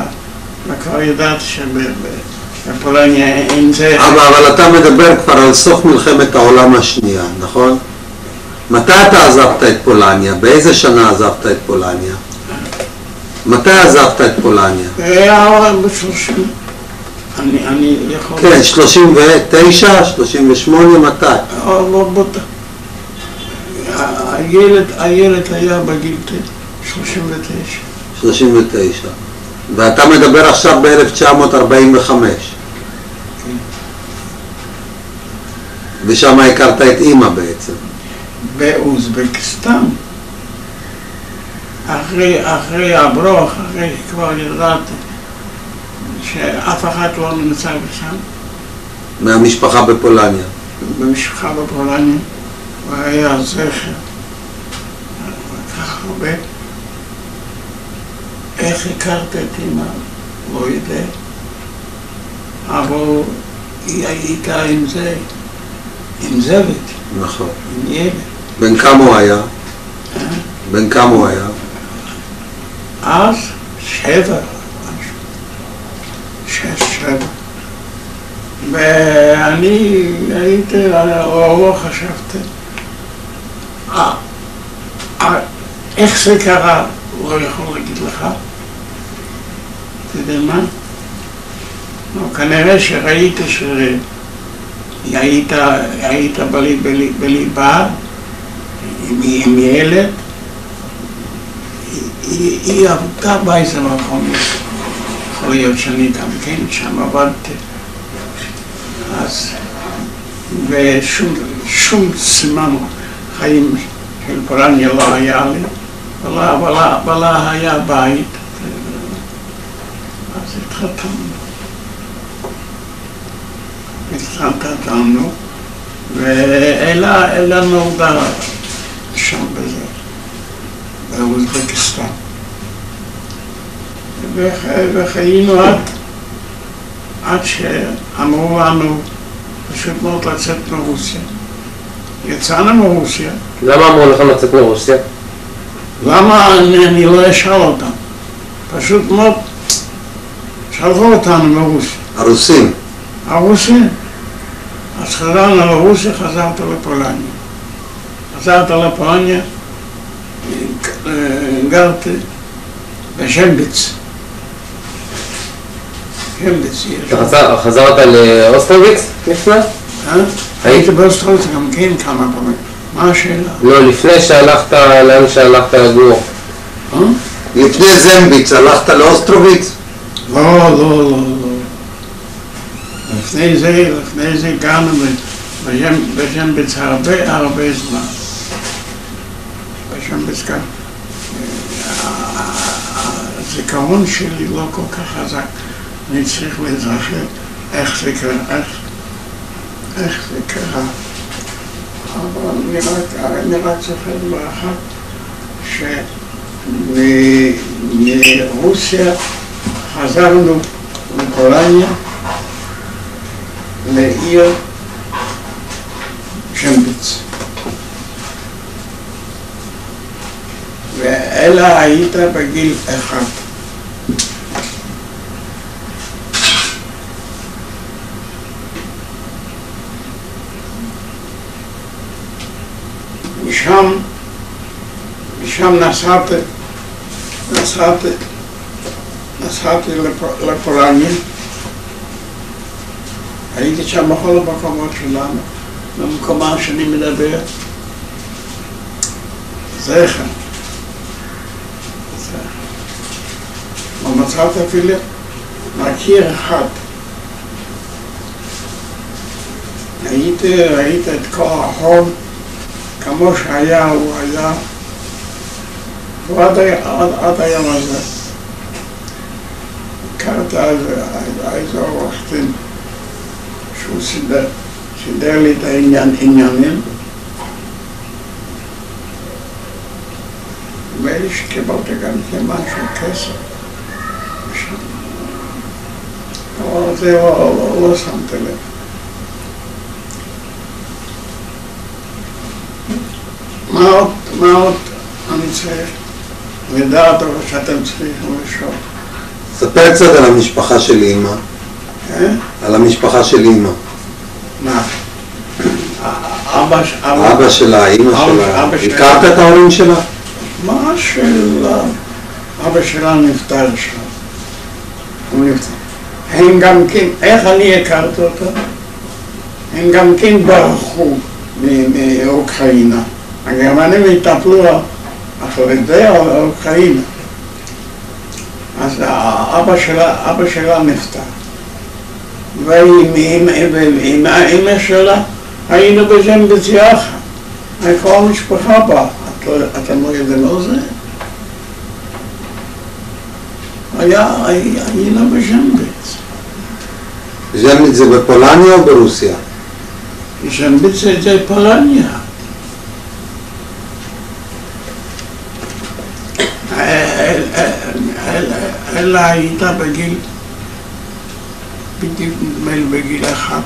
וכבר ידעתי שבפולניה אין זה... אבל אתה מדבר כבר על סוף מלחמת העולם השנייה, נכון? מתי אתה עזבת את פולניה? באיזה שנה עזבת את פולניה? מתי עזבת את פולניה? ב-30. אני יכול... כן, 39, 38, מתי? לא בוטה. הילד היה בגיל 39. 39. ואתה מדבר עכשיו ב-1945. ושם הכרת את אמא בעצם. באוזבקיסטן. אחרי הברוך, אחרי כבר ידעתי שאף אחד לא נמצא בשם. מהמשפחה בפולניה. במשפחה בפולניה, והיה זכר. כך הרבה. איך הכרת את אמא? לא יודע. אבל היא הייתה עם זה, עם זבת. נכון. עם ילד. בן כמה הוא היה? בן כמה הוא היה? אז 7. 6, 7. ואני הייתי, לא חשבתי. איך זה קרה? לא יכול להגיד לך. אתה יודע מה? כנראה שראיתי שהיית בליבה עם ילד. היא עבדה באיזה מקום. יכול להיות שאני גם כן שם עבדתי. אז ושום סימן חיים של פולניה לא היה לי. אבל היה בית. אז התחתנו, ואלה נולדה שם בזה, באוזבקיסטן. וחיינו עד שאמרו לנו פשוט מאוד לצאת מרוסיה. יצאנו מרוסיה. למה אמרו לכם לצאת מרוסיה? למה אני לא אשאל אותם? פשוט מאוד שלחו אותנו מרוסיה. הרוסים. הרוסים. אז חזרנו לרוסיה, חזרת לפולניה. חזרת לפולניה, גרתי בשמביץ. שמביץ יש. חזרת לאוסטרוביץ לפני? הייתי באוסטרוביץ גם כן כמה פעמים. מה השאלה? לא, לפני שהלכת, לאן שהלכת לגור? לפני זמביץ, הלכת לאוסטרוביץ? לא. לפני זה גרנו בשמביץ הרבה זמן. בשמביץ גם. הזיכרון שלי לא כל כך חזק. אני צריך להיזכר איך זה קרה. אבל אני רק זוכר דבר אחד, שמרוסיה חזרנו לפולניה, לעיר שמביץ. ואלה היית בגיל 1. משם נסעתי לפולניה. הייתי שם בכל המקומות שלנו, במקומה שאני מדבר. זה אחד. לא מצאתי אפילו מכיר אחד. ראית את כל החול כמו שהיה, הוא היה, ועד היום הזה. הכרתי איזה עורך דין שהוא סידר לי את העניינים. ואלה שקיבלתי גם כמשהו כסף. אבל זה לא שמתי לב. מה עוד אני צריך לדעת או שאתם צריכים לשאול? ספר קצת על המשפחה של אמא. על המשפחה של אמא. מה? אבא שלה, אמא שלה. הכרת את ההורים שלה? מה שלה? אבא שלה נפטר שם. הוא נפטר. הם גם כן, איך אני הכרתי אותה? הם גם כן ברחו מאוקראינה. הגרמנים התנפלו אחרי זה על אוקראינה. אז אבא שלה נפטר. ועם אמא שלה היינו בשמביץ יחד. כל המשפחה באה. אתם לא יודעים על זה? היינו בשמביץ. זמביץ זה בפולניה או ברוסיה? בשמביץ זה פולניה. אלא הייתה בגיל, בדיוק בגיל 1.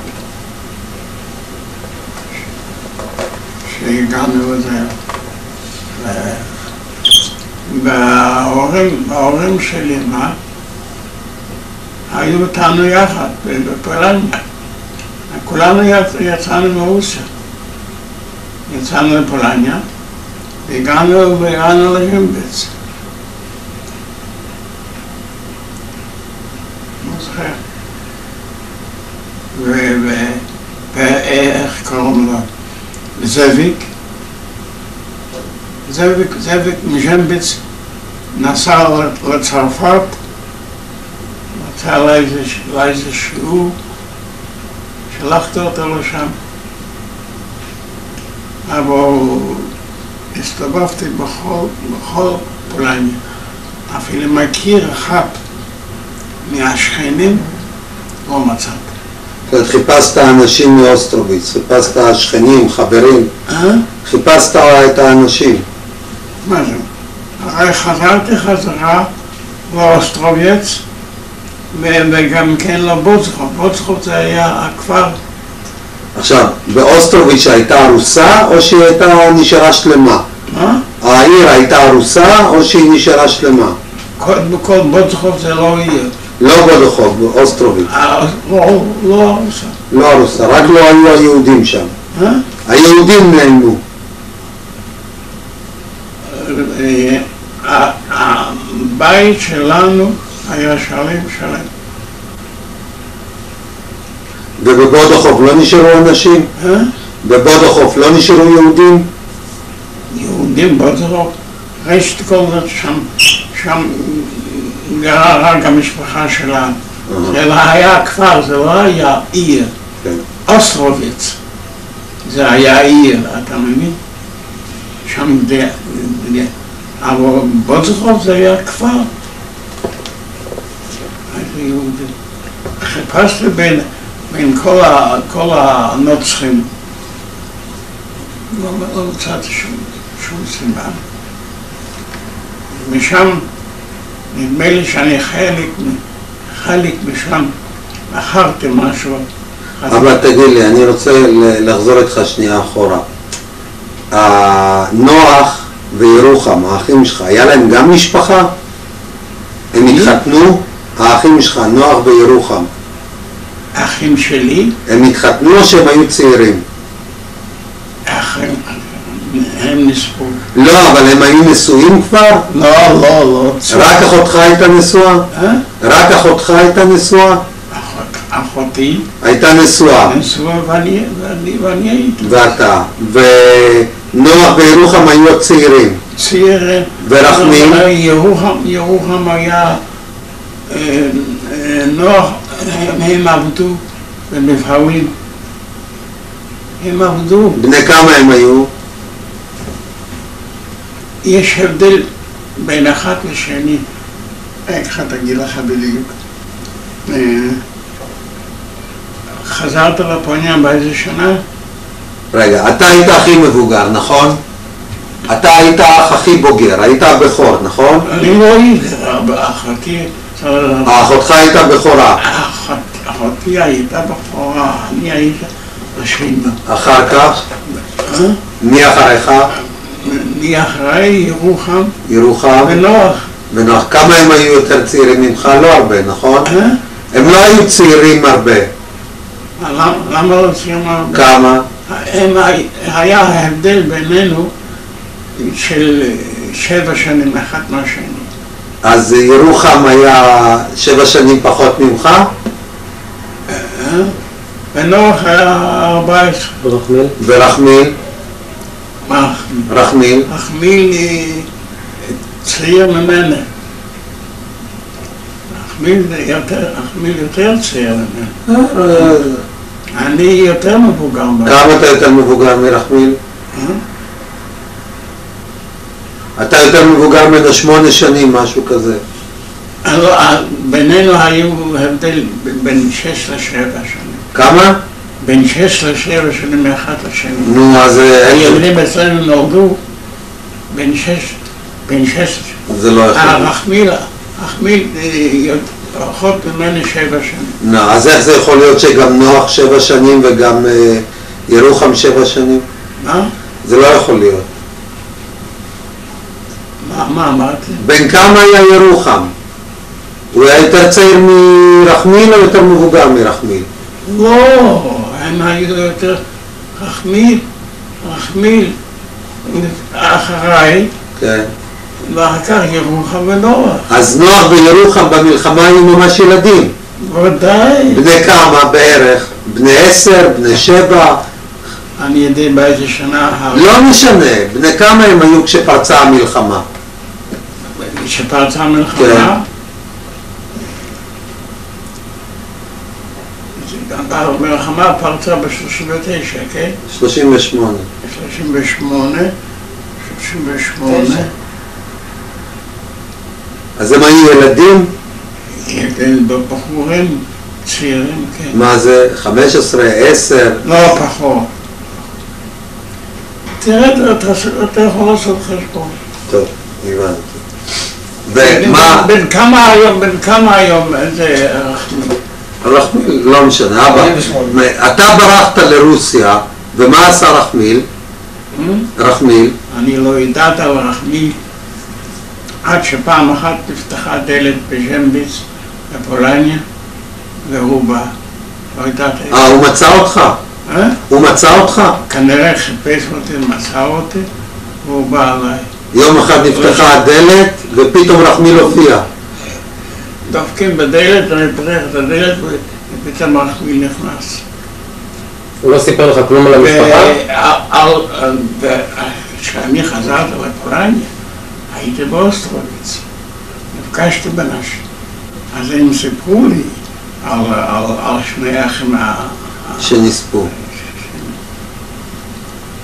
שהגענו לזה. וההורים שלי, מה? היו איתנו יחד בפולניה. כולנו יצאנו מרוסיה. יצאנו לפולניה והגענו לשמביץ. לא זוכר. ואיך קוראים לו? זאביק משמביץ נסע לצרפת, מצא לאיזה שיעור, שלחתי אותו לשם. אבל הסתובבתי בכל פולניה. אפילו מכיר אחד מהשכנים לא מצאתי. חיפשת אנשים מאוסטרוביץ, חיפשת שכנים, חברים, חיפשת את האנשים. מה זה? הרי חזרתי חזרה ואוסטרוביץ, וגם כן לבוצחוב. בוצחוב זה היה הכפר. עכשיו, באוסטרוביץ' הייתה ארוסה או שהיא נשארה שלמה? מה? העיר הייתה ארוסה או שהיא נשארה שלמה? בכל בוצחוב זה לא עיר. לא בודחוב, באוסטרוביץ'. לא ארוסה. לא ארוסה, רק לא היו היהודים שם. היהודים נעלמו. הבית שלנו היה שלם. ובבודחוב לא נשארו אנשים? בבודחוב לא נשארו יהודים? יהודים בודחוב, ראשית כל זאת שם גרה רק המשפחה שלנו. זה לא היה כפר, זה לא היה עיר. אוסטרוביץ זה היה עיר, אתה מבין? שם אבל בודחוב זה היה כפר. חיפשתי בין כל הנוצרים, לא מצאתי שום סיבה. משם נדמה לי שאני חלק משם, אחרתי משהו. אבל תגיד לי, אני רוצה לחזור איתך שנייה אחורה. נוח וירוחם, האחים שלך, היה להם גם משפחה? הם התחתנו? האחים שלך, נוח וירוחם. האחים שלי? הם התחתנו או שהם היו צעירים? הם נספו. לא, אבל הם היו נשואים כבר? לא. רק אחותך הייתה נשואה? רק אחותך הייתה נשואה? אחותי הייתה נשואה. נשואה ואני הייתי. ואתה. ונוח וירוחם היו צעירים. צעירים. ורחמים? ירוחם היה נוח, הם עבדו במפעלים. הם עבדו. בני כמה הם היו? יש הבדל בין אחת לשני. איך תגיד לך בדיוק? חזרת לפוניה באיזה שנה? רגע, אתה היית הכי מבוגר, נכון? אתה היית האח הכי בוגר, היית הבכור, נכון? אני לא הייתי, אחותי... אחותך הייתה בכורה. אחותי הייתה בכורה, אני הייתי השני. אחר כך? מי אחריך? מי אחרי? ירוחם? ונוח. כמה הם היו יותר צעירים ממך? לא הרבה, נכון? הם לא היו צעירים הרבה. למה לא צעירים הרבה? כמה? היה הבדל בינינו של 7 שנים אחת מהשני. אז ירוחם היה 7 שנים פחות ממך? ונוח היה 14. ורחמיל? מה? רחמיל? רחמיל צעיר ממנה. רחמיל יותר צעיר ממנה. אני יותר מבוגר. כמה אתה יותר מבוגר מרחמיל? אתה יותר מבוגר ממנו 8 שנים, משהו כזה. בינינו היו הבדל בין 6 ל-7 שנים. כמה? בין 6 ל-7 שנים מאחת לשני. נו, אז... הילדים אצלנו נולדו בין 6. זה לא יכול. רחמיל פחות ממני 7 שנים. נו, אז איך זה יכול להיות שגם נוח 7 שנים וגם ירוחם 7 שנים? מה? זה לא יכול להיות. מה אמרתי? בין כמה היה ירוחם? הוא היה יותר צעיר מרחמיל או יותר מבוגר מרחמיל? לא, הם היו יותר רחמיל אחריי, כן. ואחר כך ירוחם ונוח. אז נוח וירוחם במלחמה היו ממש ילדים. ודאי. בני כמה בערך? בני 10? בני 7? אני יודע באיזה שנה... לא משנה, בני כמה הם היו כשפרצה המלחמה? כשפרצה המלחמה? כן. המלחמה פרצה ב-39, כן? 38. 38. אז הם היו ילדים? בחורים צעירים, כן. מה זה? 15, 10? לא, פחות. תראה, אתה יכול לעשות חשבון. טוב, הבנתי. ומה... בן כמה היום זה רחמיל? רחמיל, לא משנה, אבא. אתה ברחת לרוסיה, ומה עשה רחמיל? רחמיל? אני לא יודעת על רחמיל עד שפעם אחת נפתחה דלת בז'מביץ בפולניה והוא בא. לא יודעת איזה. הוא מצא אותך? הוא מצא אותך? כנראה חיפש אותי, מצא אותי והוא בא אליי. יום אחד נפתחה הדלת ופתאום רחמיל הופיע. דופקים בדלת, אני פותח את הדלת ופתאום רחמיל נכנס. הוא לא סיפר לך כלום על המשפחה? כשאני חזרתי לפולניה, הייתי באוסטרוביץ, נפגשתי בנשים. אז הם סיפרו לי על שני אחים שנספו.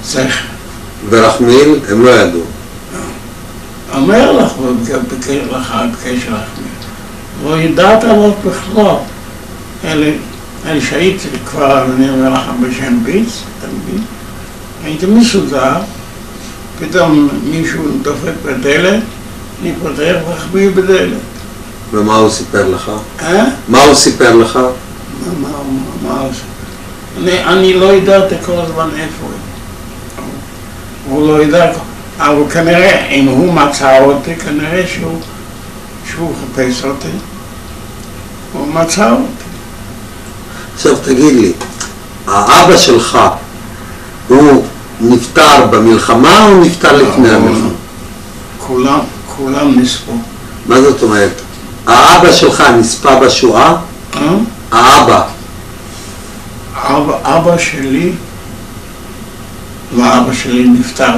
זכר. ורחמיל, הם לא ידעו. אומר לך, בקשר רחמיל. לא ידעת עליו בכלל. אלה שהייתי כבר, אני אומר לך, בז'מביץ, אתה מבין? הייתי מסודר, פתאום מישהו דופק בדלת, אני פותח רחמיל בדלת. ומה הוא סיפר לך? מה הוא סיפר לך? מה הוא סיפר? אני לא ידעתי כל הזמן איפה הוא לא ידע, אבל כנראה, אם הוא מצא אותי, כנראה שהוא חיפש אותי, הוא מצא אותי. עכשיו תגיד לי, האבא שלך, הוא נפטר במלחמה או נפטר לפני המלחמה? כולם נספו. מה זאת אומרת? האבא שלך נספה בשואה? האבא. אבא שלי, ואבא שלי נפטר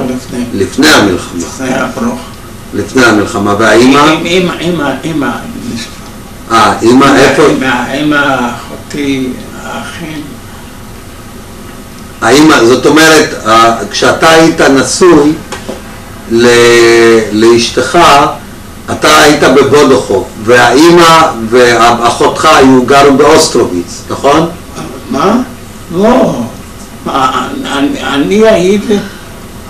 לפני המלחמה. לפני הברוך. לפני המלחמה, והאימא? אימא נספה. אימא איפה? אימא, אחותי, האחים. האימא, זאת אומרת, כשאתה היית נשוי לאשתך, אתה היית בבודוחוב, והאימא ואחותך היו גרו באוסטרוביץ, נכון? מה? לא.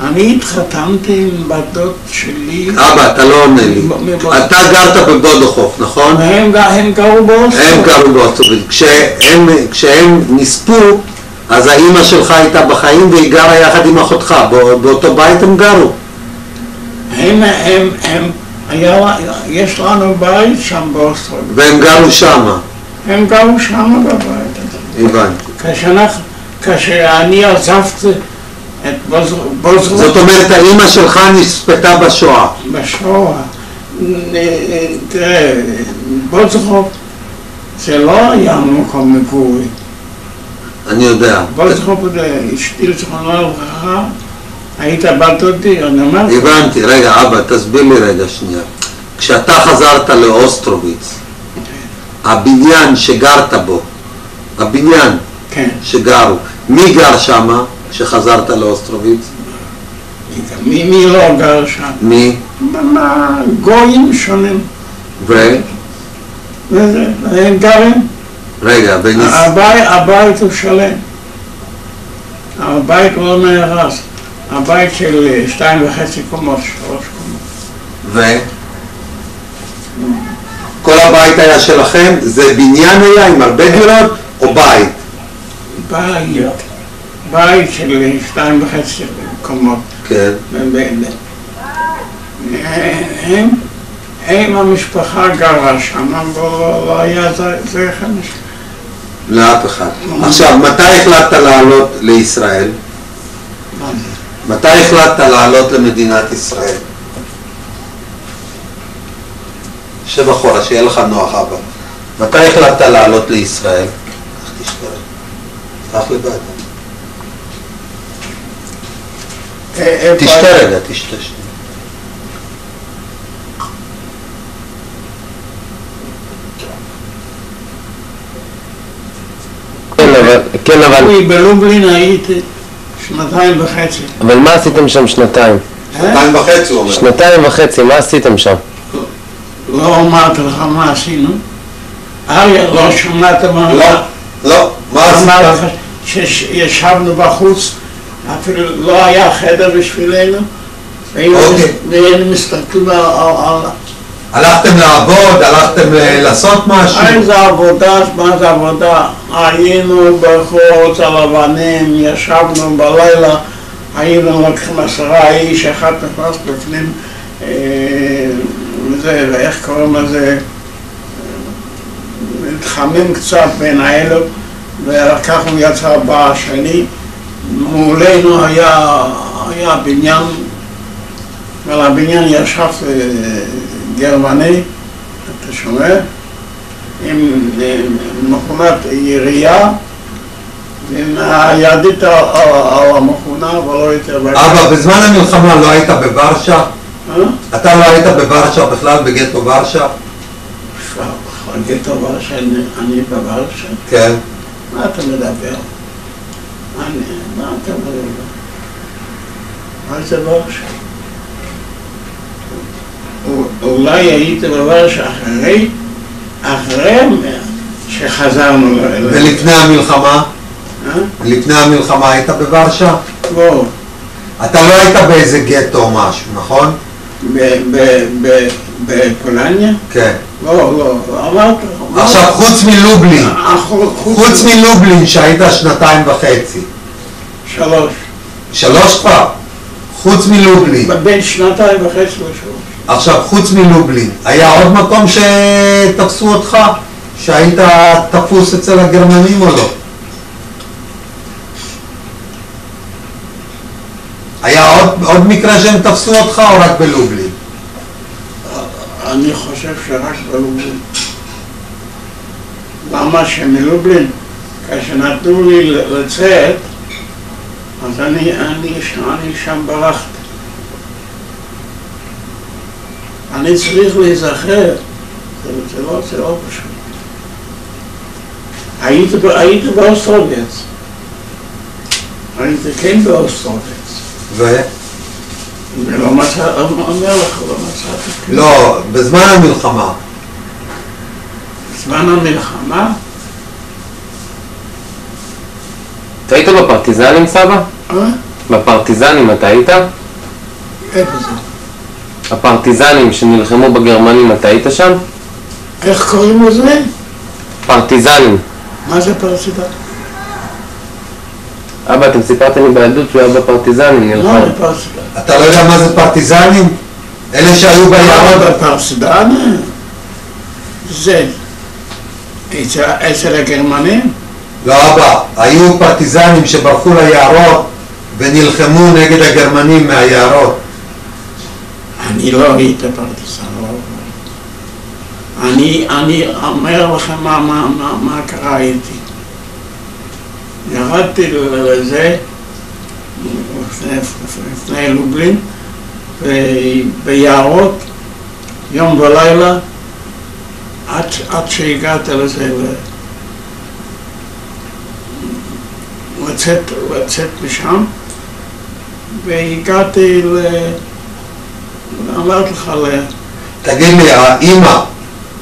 אני התחתנתי עם בת דוד שלי. אבא, אתה לא עונה לי. אתה גרת בבודוחוב, נכון? הם גרו באוסטרוביץ. הם גרו באוסטרוביץ. כשהם נספו, אז האימא שלך הייתה בחיים והיא גרה יחד עם אחותך. באותו בית הם גרו. יש לנו בית שם באוסטרוביץ. והם גרו שמה. הם גרו שמה בבית. הבנתי. כשאני עזבתי את בוזרוב. זאת אומרת, האמא שלך נספתה בשואה. בשואה. תראה, בוזרוב זה לא היה מקום מגורי. אני יודע. בוזרוב זה אשתי לזכרונה לברכה, היית בת דודי, אני אמרתי. הבנתי, רגע, אבא, תסביר לי רגע שנייה. כשאתה חזרת לאוסטרוביץ, הבניין שגרת בו, הבניין שגרו, מי גר שמה כשחזרת לאוסטרוביץ? מי לא גר שם? מי? גויים שונים. והם גרים. רגע, הבית הוא שלם. הבית לא נהרס. הבית של 2.5 קומות, 3 קומות. כל הבית היה שלכם? זה בניין היה עם הרבה דירות או בית? בית של 2.5 קומות. כן. הם המשפחה גרה שם, לא היה זה חמש. לאף אחד. עכשיו, מתי החלטת לעלות לישראל? מתי החלטת לעלות למדינת ישראל? שב אחורה, שיהיה לך נוח, אבא. מתי החלטת לעלות לישראל? קח לבד. תשתה רגע, תשתה. כן, אבל... בלובלין הייתי 2.5. אבל מה עשיתם שם 2? 2.5 הוא אומר. 2.5, מה עשיתם שם? לא אמרתי לך מה עשינו. אריה, לא שמעת מה... לא, מה עשינו? אמר לך שישבנו בחוץ, אפילו לא היה חדר בשבילנו, והיינו מסתכלים הלכתם לעבוד, הלכתם לעשות משהו? איזה עבודה, מה זה עבודה? היינו בחוץ על אבנים, ישבנו בלילה, היינו לוקחים 10 איש, אחד נכנס בפנים, ואיך קוראים לזה, מתחמם קצת בין האלו, וכך הוא יצא בשני. מולנו היה בניין, ועל הבניין ישב גרמני, אתה שומע? עם מכונת ירייה, עם הידית על המכונה, אבל לא יותר... אבא, בזמן המלחמה לא היית בוורשה? אתה לא היית בוורשה בכלל, בגטו ורשה? גטו ורשה, אני בוורשה? כן. מה אתה מדבר? מה אתה מדבר? מה זה ורשה? אולי היית בוורשה אחרי שחזרנו ולפני המלחמה? לפני המלחמה היית בוורשה? לא. אתה לא היית באיזה גטו או משהו, נכון? בפולניה? כן. לא, אמרת. עכשיו חוץ מלובלין שהיית 2.5 שנים. 3 כבר? חוץ מלובלין. בין 2.5 ל3. עכשיו חוץ מלובלין, היה עוד מקום שתפסו אותך? שהיית תפוס אצל הגרמנים או לא? היה עוד מקרה שהם תפסו אותך או רק בלובלין? אני חושב שרק בלובלין. למה שמלובלין, כשנתנו לי לצאת, אז אני שם ברחתי. אני צריך להיזכר, זה לא פשוט. הייתי באוסטרובץ. הייתי כן באוסטרובץ. ולא מצאתי, אומר לך, לא מצאתי. לא, בזמן המלחמה. בזמן המלחמה? אתה היית בפרטיזנים, סבא? בפרטיזנים אתה היית? איפה זה? הפרטיזנים שנלחמו בגרמנים, אתה היית שם? איך קוראים לזה? פרטיזנים. מה זה פרטיזן? אבא, אתם סיפרתם לי בילדות שהוא היה בפרטיזנים, נלחם. לא, בפרטיזן. אתה לא יודע מה זה פרטיזנים? אלה שהיו ביערות? בפרטיזן? זה אצל הגרמנים? לא אבא, היו פרטיזנים שברחו ליערות ונלחמו נגד הגרמנים מהיערות. אני לא הייתי פרטיזן, אני אומר לכם מה קרה איתי. ירדתי לזה לפני לובלין, ביערות, יום ולילה, עד שהגעתי לזה לצאת משם, והגעתי אמרתי לך תגיד לי, האמא,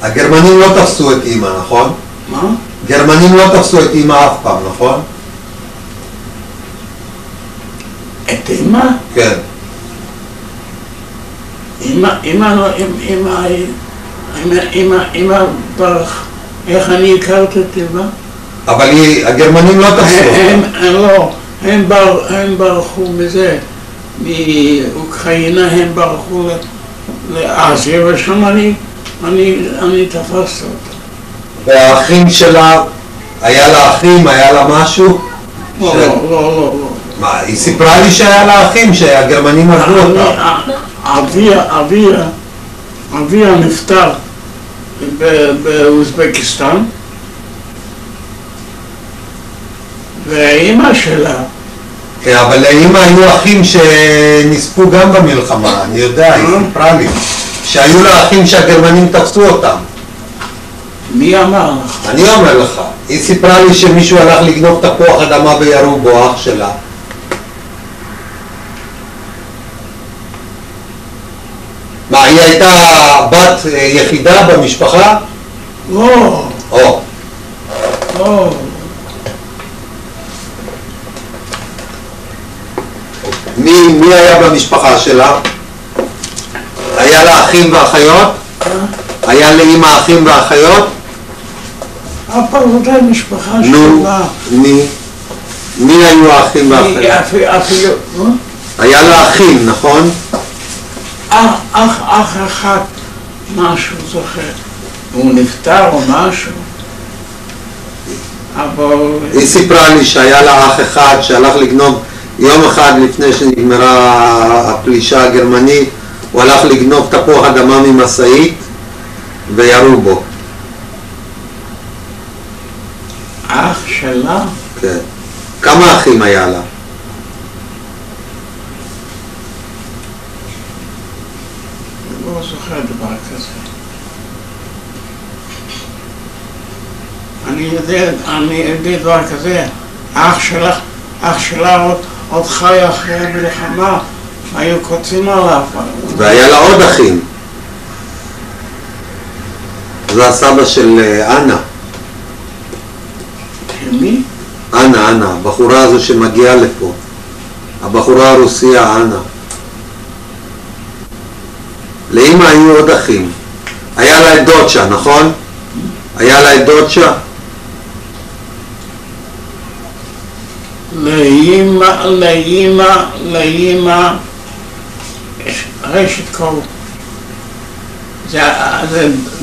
הגרמנים לא תפסו את אמא, נכון? מה? גרמנים לא תפסו את אמא אף פעם, נכון? את אמא? כן. אמא ברח, איך אני הכרתי את אמא? אבל הגרמנים לא תפסו אותה. לא, הם ברחו מזה, מאוקראינה הם ברחו לאסיה, ושם אני תפסתי אותה. והאחים שלה, היה לה אחים, היה לה משהו? לא. מה, היא סיפרה לי שהיה לה אחים, שהגרמנים עברו אותה. אביה נפטר באוזבקיסטן, ואימא שלה... כן, אבל לאמא היו אחים שנספו גם במלחמה, אני יודע, היא סיפרה לי. שהיו לה אחים שהגרמנים תפסו אותם. מי אמר לך? אני אומר לך, היא סיפרה לי שמישהו הלך לגנוב תפוח אדמה וירו בו, אח שלה. מה, היא הייתה בת יחידה במשפחה? לא. או. מי היה במשפחה שלה? היה לה אחים ואחיות? היה לאמא אחים ואחיות? הפרודות משפחה נו, שלה. מי היו האחים והאחיות? אפילו, היה לה אחים, נכון? אח אחד, משהו זוכר. הוא נפטר או משהו. אבל... היא סיפרה לי שהיה לה אח אחד שהלך לגנוב יום אחד לפני שנגמרה הפלישה הגרמנית, הוא הלך לגנוב תפוח אדמה ממשאית וירו בו. אח שלה? כן. כמה אחים היה לה? לא זוכר דבר כזה. אני יודע דבר כזה. אח שלה עוד חי אחרי המלחמה, היו קוצים עליו. והיה לה עוד אחים. זה הסבא של אנה. מי? אנה, הבחורה הזו שמגיעה לפה. הבחורה הרוסיה, אנה. לאמא היו עוד אחים. היה לה את דודשה, נכון? היה לה את דודשה? לאמא רשת כל.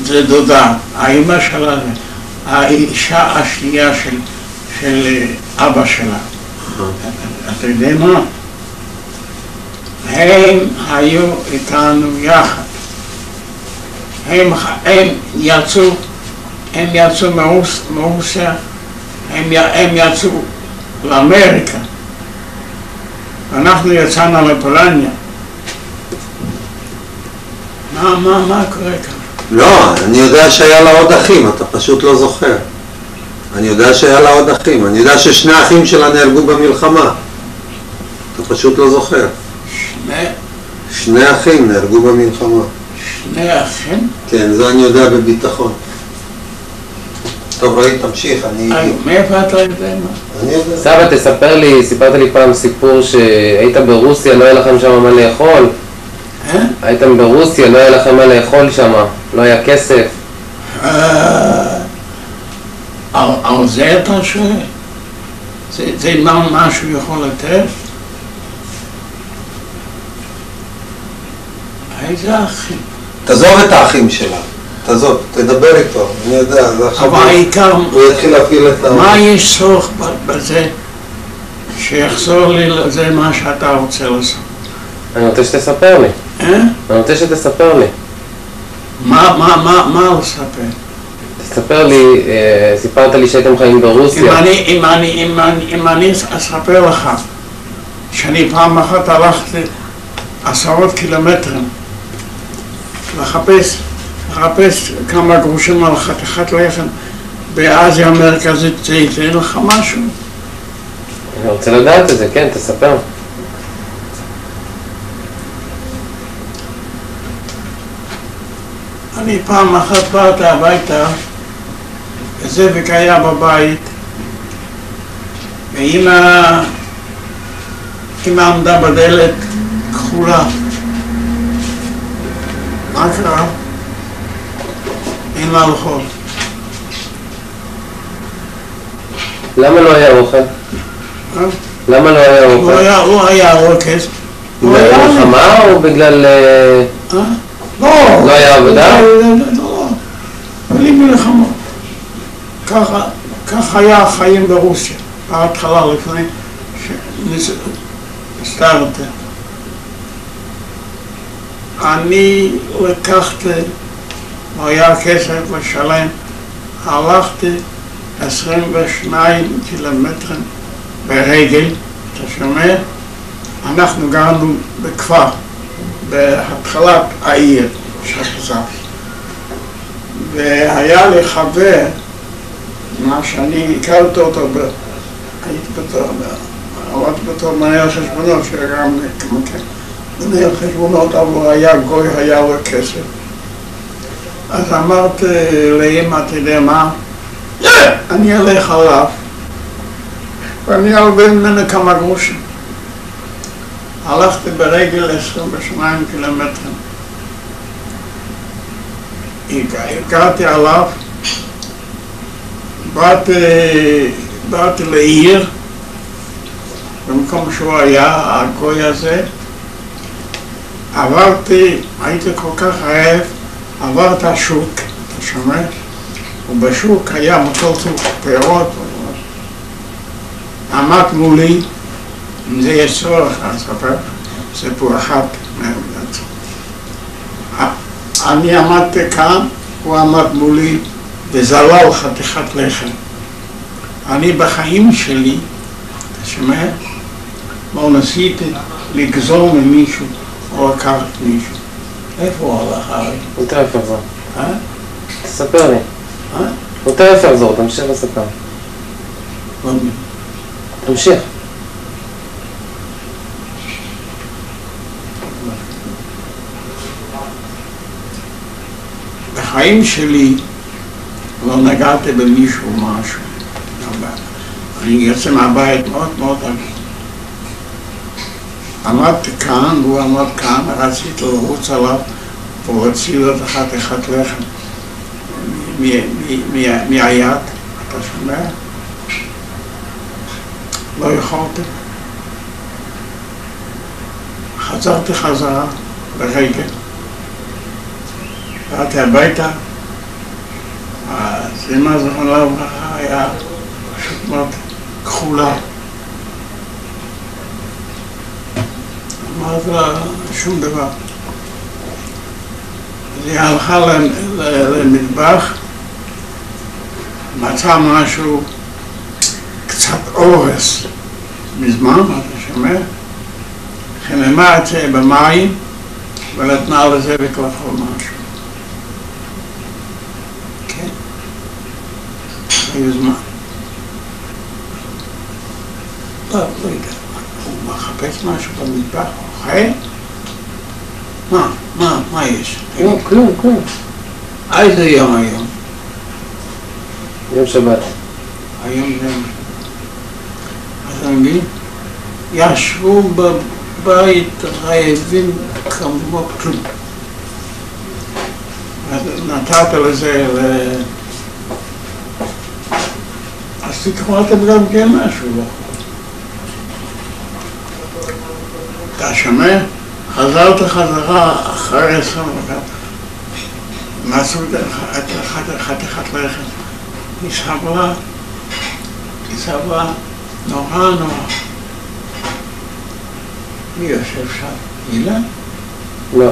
זה דודה, האמא שלה, האישה השנייה של אבא שלה. אתה יודע מה? הם היו איתנו יחד. הם יצאו מרוסיה, הם יצאו לאמריקה. אנחנו יצאנו לפולניה. מה קורה כאן? לא, אני יודע שהיה לה עוד אחים, אתה פשוט לא זוכר. אני יודע שהיה לה עוד אחים, אני יודע ששני אחים שלה נהרגו במלחמה. אתה פשוט לא זוכר. שני אחים נהרגו במלחמה. שני אחים? כן, זה אני יודע בביטחון. טוב, רועי, תמשיך, מאיפה אתה יודע מה? אני יודע. סבא, תספר לי, סיפרת לי פעם סיפור שהיית ברוסיה, לא היה לכם שם מה לאכול. הייתם ברוסיה, לא היה לכם מה לאכול שם, לא היה כסף. על זה אתה שואל? זה מה שהוא יכול לתת? איזה אחים? תעזוב את האחים שלה, תעזוב, תדבר איתו, אני יודע, זה עכשיו... אבל העיקר, הוא יתחיל להפעיל את מה יש צורך בזה שיחזור לי לזה מה שאתה רוצה לעשות? אני רוצה שתספר לי. אני רוצה שתספר לי. מה לספר? תספר לי, סיפרת לי שהייתם חיים ברוסיה. אם אני אספר לך שאני פעם אחת הלכתי 10 קילומטרים לחפש כמה גרושים על חתיכת לחם באסיה המרכזית, זה ייתן לך משהו? אני רוצה לדעת את זה, כן, תספר. אני פעם אחת באתי הביתה, וזאביק היה בבית, ואמא עמדה בדלת כחולה. מה קרה? אין לה לאכול. למה לא היה אוכל? למה לא היה אוכל? לא היה רוקס. בגלל מלחמה או בגלל... לא היה עבודה? לא, בלי מלחמה. כך היה החיים ברוסיה, בהתחלה לפני שנסתרתי. אני לקחתי, היה כסף לשלם, הלכתי 22 קילומטרים ברגל, אתה שומע? אנחנו גרנו בכפר, בהתחלת העיר שחזרתי. והיה לי חבר, מה שאני הכרתי אותו, הייתי עבדתי בתור מנהל חשבונות, שגם מנהל חשבונות, אבל הוא היה גוי, היה לו כסף. אז אמרתי לאמא, אתה יודע מה? אני אלך עליו, ואני אלווה ממנו כמה גרושים. הלכתי ברגל 22 קילומטרים. הגעתי עליו, באתי לעיר, במקום שהוא היה, הגוי הזה, עברתי, הייתי כל כך רעב, עברתי השוק, אתה שומע? ובשוק היה מכל סוג פירות, עמד מולי, אם זה יש צורך, אני אספר, סיפור אחד מהמדעת. אני עמדתי כאן, הוא עמד מולי וזלל חתיכת לחם. אני בחיים שלי, אתה שומע? לא ניסיתי לגזול ממישהו או לקחת מישהו. איפה הוא הלך, ארי? הוא תכף יחזור. אה? תספר לי. אה? הוא תכף יחזור, תמשיך לספר. לא מבין. תמשיך. בחיים שלי לא נגעתי במישהו משהו. אני יוצא מהבית מאוד מאוד עגי. עמדתי כאן, הוא עמד כאן, רציתי לרוץ עליו, והוא הוציא לו את חתיכת לחם מהיד, אתה שומע? לא יכולתי. חזרתי חזרה לרגע. באתי הביתה, אז אמא זכרונה לברכה היה פשוט מאוד כחולה. אמרתי לה שום דבר. אז היא הלכה למטבח, מצאה משהו, קצת אורס, מזמן, אתה שומע? חיממה את זה במים ונתנה לזה לאכול משהו. כן? היה זמן. לא יודע. הוא מחפש משהו במטבח, אוכל? מה יש? כלום. איזה יום היום? יום שבת. היום זה... אז אני מבין? ישבו בבית רעבים כמו כלום. אז נתת לזה אז תקראתם גם כן משהו, לא? אתה שומע? חזרת חזרה אחרי 20 דקות. מצאו את חתיכת לחם. היא סבלה נורא. מי יושב שם? הילה? לא.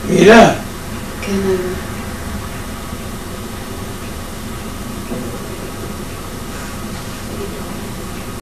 הילה?